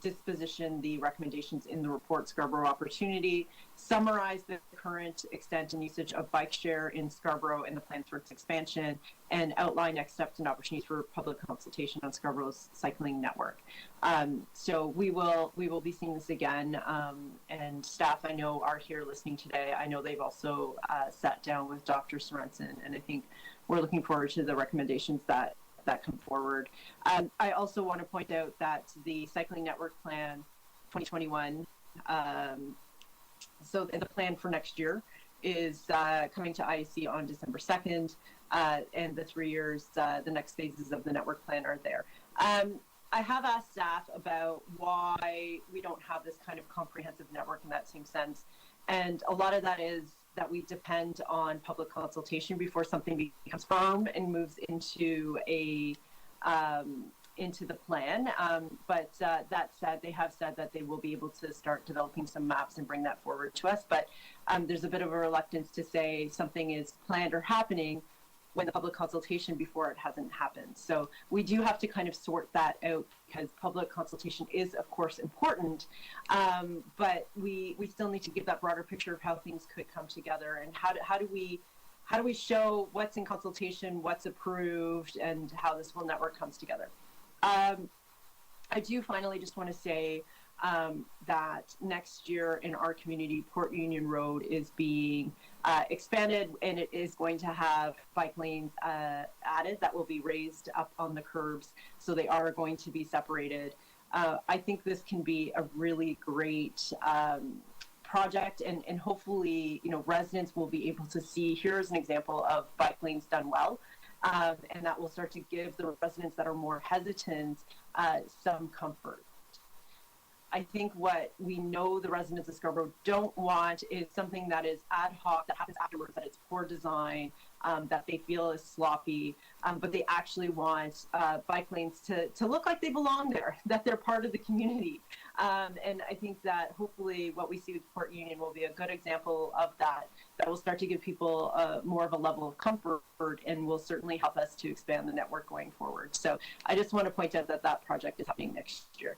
disposition the recommendations in the report Scarborough Opportunity, summarize the current extent and usage of bike share in Scarborough and the plans for its expansion, and outline next steps and opportunities for public consultation on Scarborough's cycling network. So we will be seeing this again, and staff I know are here listening today. I know they've also sat down with Dr. Sorensen, and I think we're looking forward to the recommendations that come forward. I also want to point out that the Cycling Network Plan 2021, so the plan for next year is coming to IEC on December 2nd, and the 3 years, the next phases of the network plan are there. I have asked staff about why we don't have this kind of comprehensive network in that same sense, and a lot of that is that we depend on public consultation before something becomes firm and moves into into the plan. But that said, they have said that they will be able to start developing some maps and bring that forward to us. But there's a bit of a reluctance to say something is planned or happening when the public consultation before it hasn't happened. So we do have to kind of sort that out, because public consultation is, of course, important, but we still need to give that broader picture of how things could come together, and how do we show what's in consultation, what's approved, and how this whole network comes together. I do finally just want to say that next year in our community, Port Union Road is being expanded, and it is going to have bike lanes added that will be raised up on the curbs, so they are going to be separated. I think this can be a really great project, and hopefully, residents will be able to see, here's an example of bike lanes done well, and that will start to give the residents that are more hesitant some comfort. I think what we know the residents of Scarborough don't want is something that is ad hoc, that happens afterwards, that it's poor design, that they feel is sloppy, but they actually want bike lanes to look like they belong there, that they're part of the community. And I think that hopefully what we see with Port Union will be a good example of that will start to give people more of a level of comfort and will certainly help us to expand the network going forward. So I just want to point out that that project is happening next year.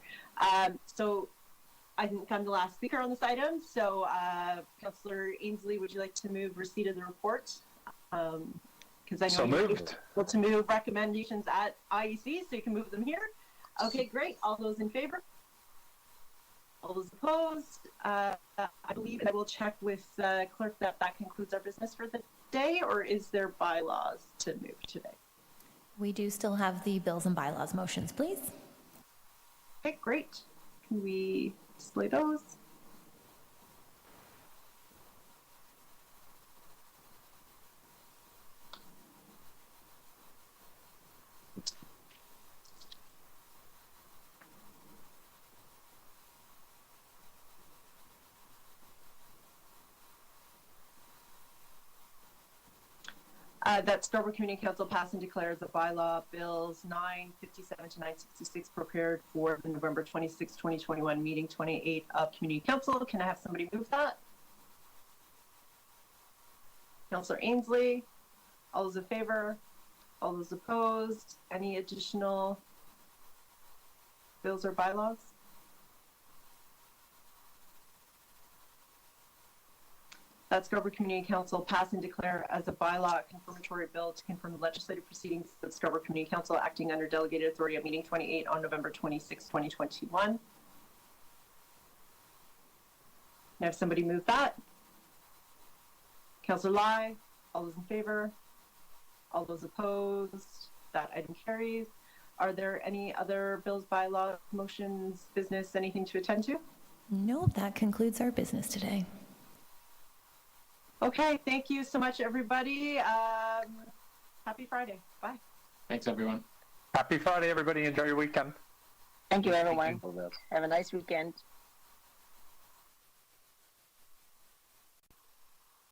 So I think I'm the last speaker on this item. So Councillor Ainsley, would you like to move receipt of the report? Because I know So you're moved. able to move recommendations at IEC, so you can move them here. Okay, great. All those in favor? All those opposed? I believe I will check with clerk that concludes our business for the day, or is there bylaws to move today? We do still have the bills and bylaws motions, please. Okay, great. Can we display those? That Scarborough Community Council pass and declare the bylaw bills 957 to 966 prepared for the November 26, 2021 meeting 28 of Community Council. Can I have somebody move that? Councillor Ainsley. All those in favor? All those opposed? Any additional bills or bylaws? That Scarborough Community Council pass and declare as a bylaw a confirmatory bill to confirm the legislative proceedings of Scarborough Community Council acting under delegated authority at meeting 28 on November 26, 2021. Can I have somebody move that? Councillor Lai, all those in favor? All those opposed? That item carries. Are there any other bills, bylaws, motions, business, anything to attend to? No, that concludes our business today. Okay, thank you so much, everybody. Happy Friday. Bye. Thanks, everyone. Happy Friday, everybody. Enjoy your weekend. Thank you, everyone. Have a nice weekend.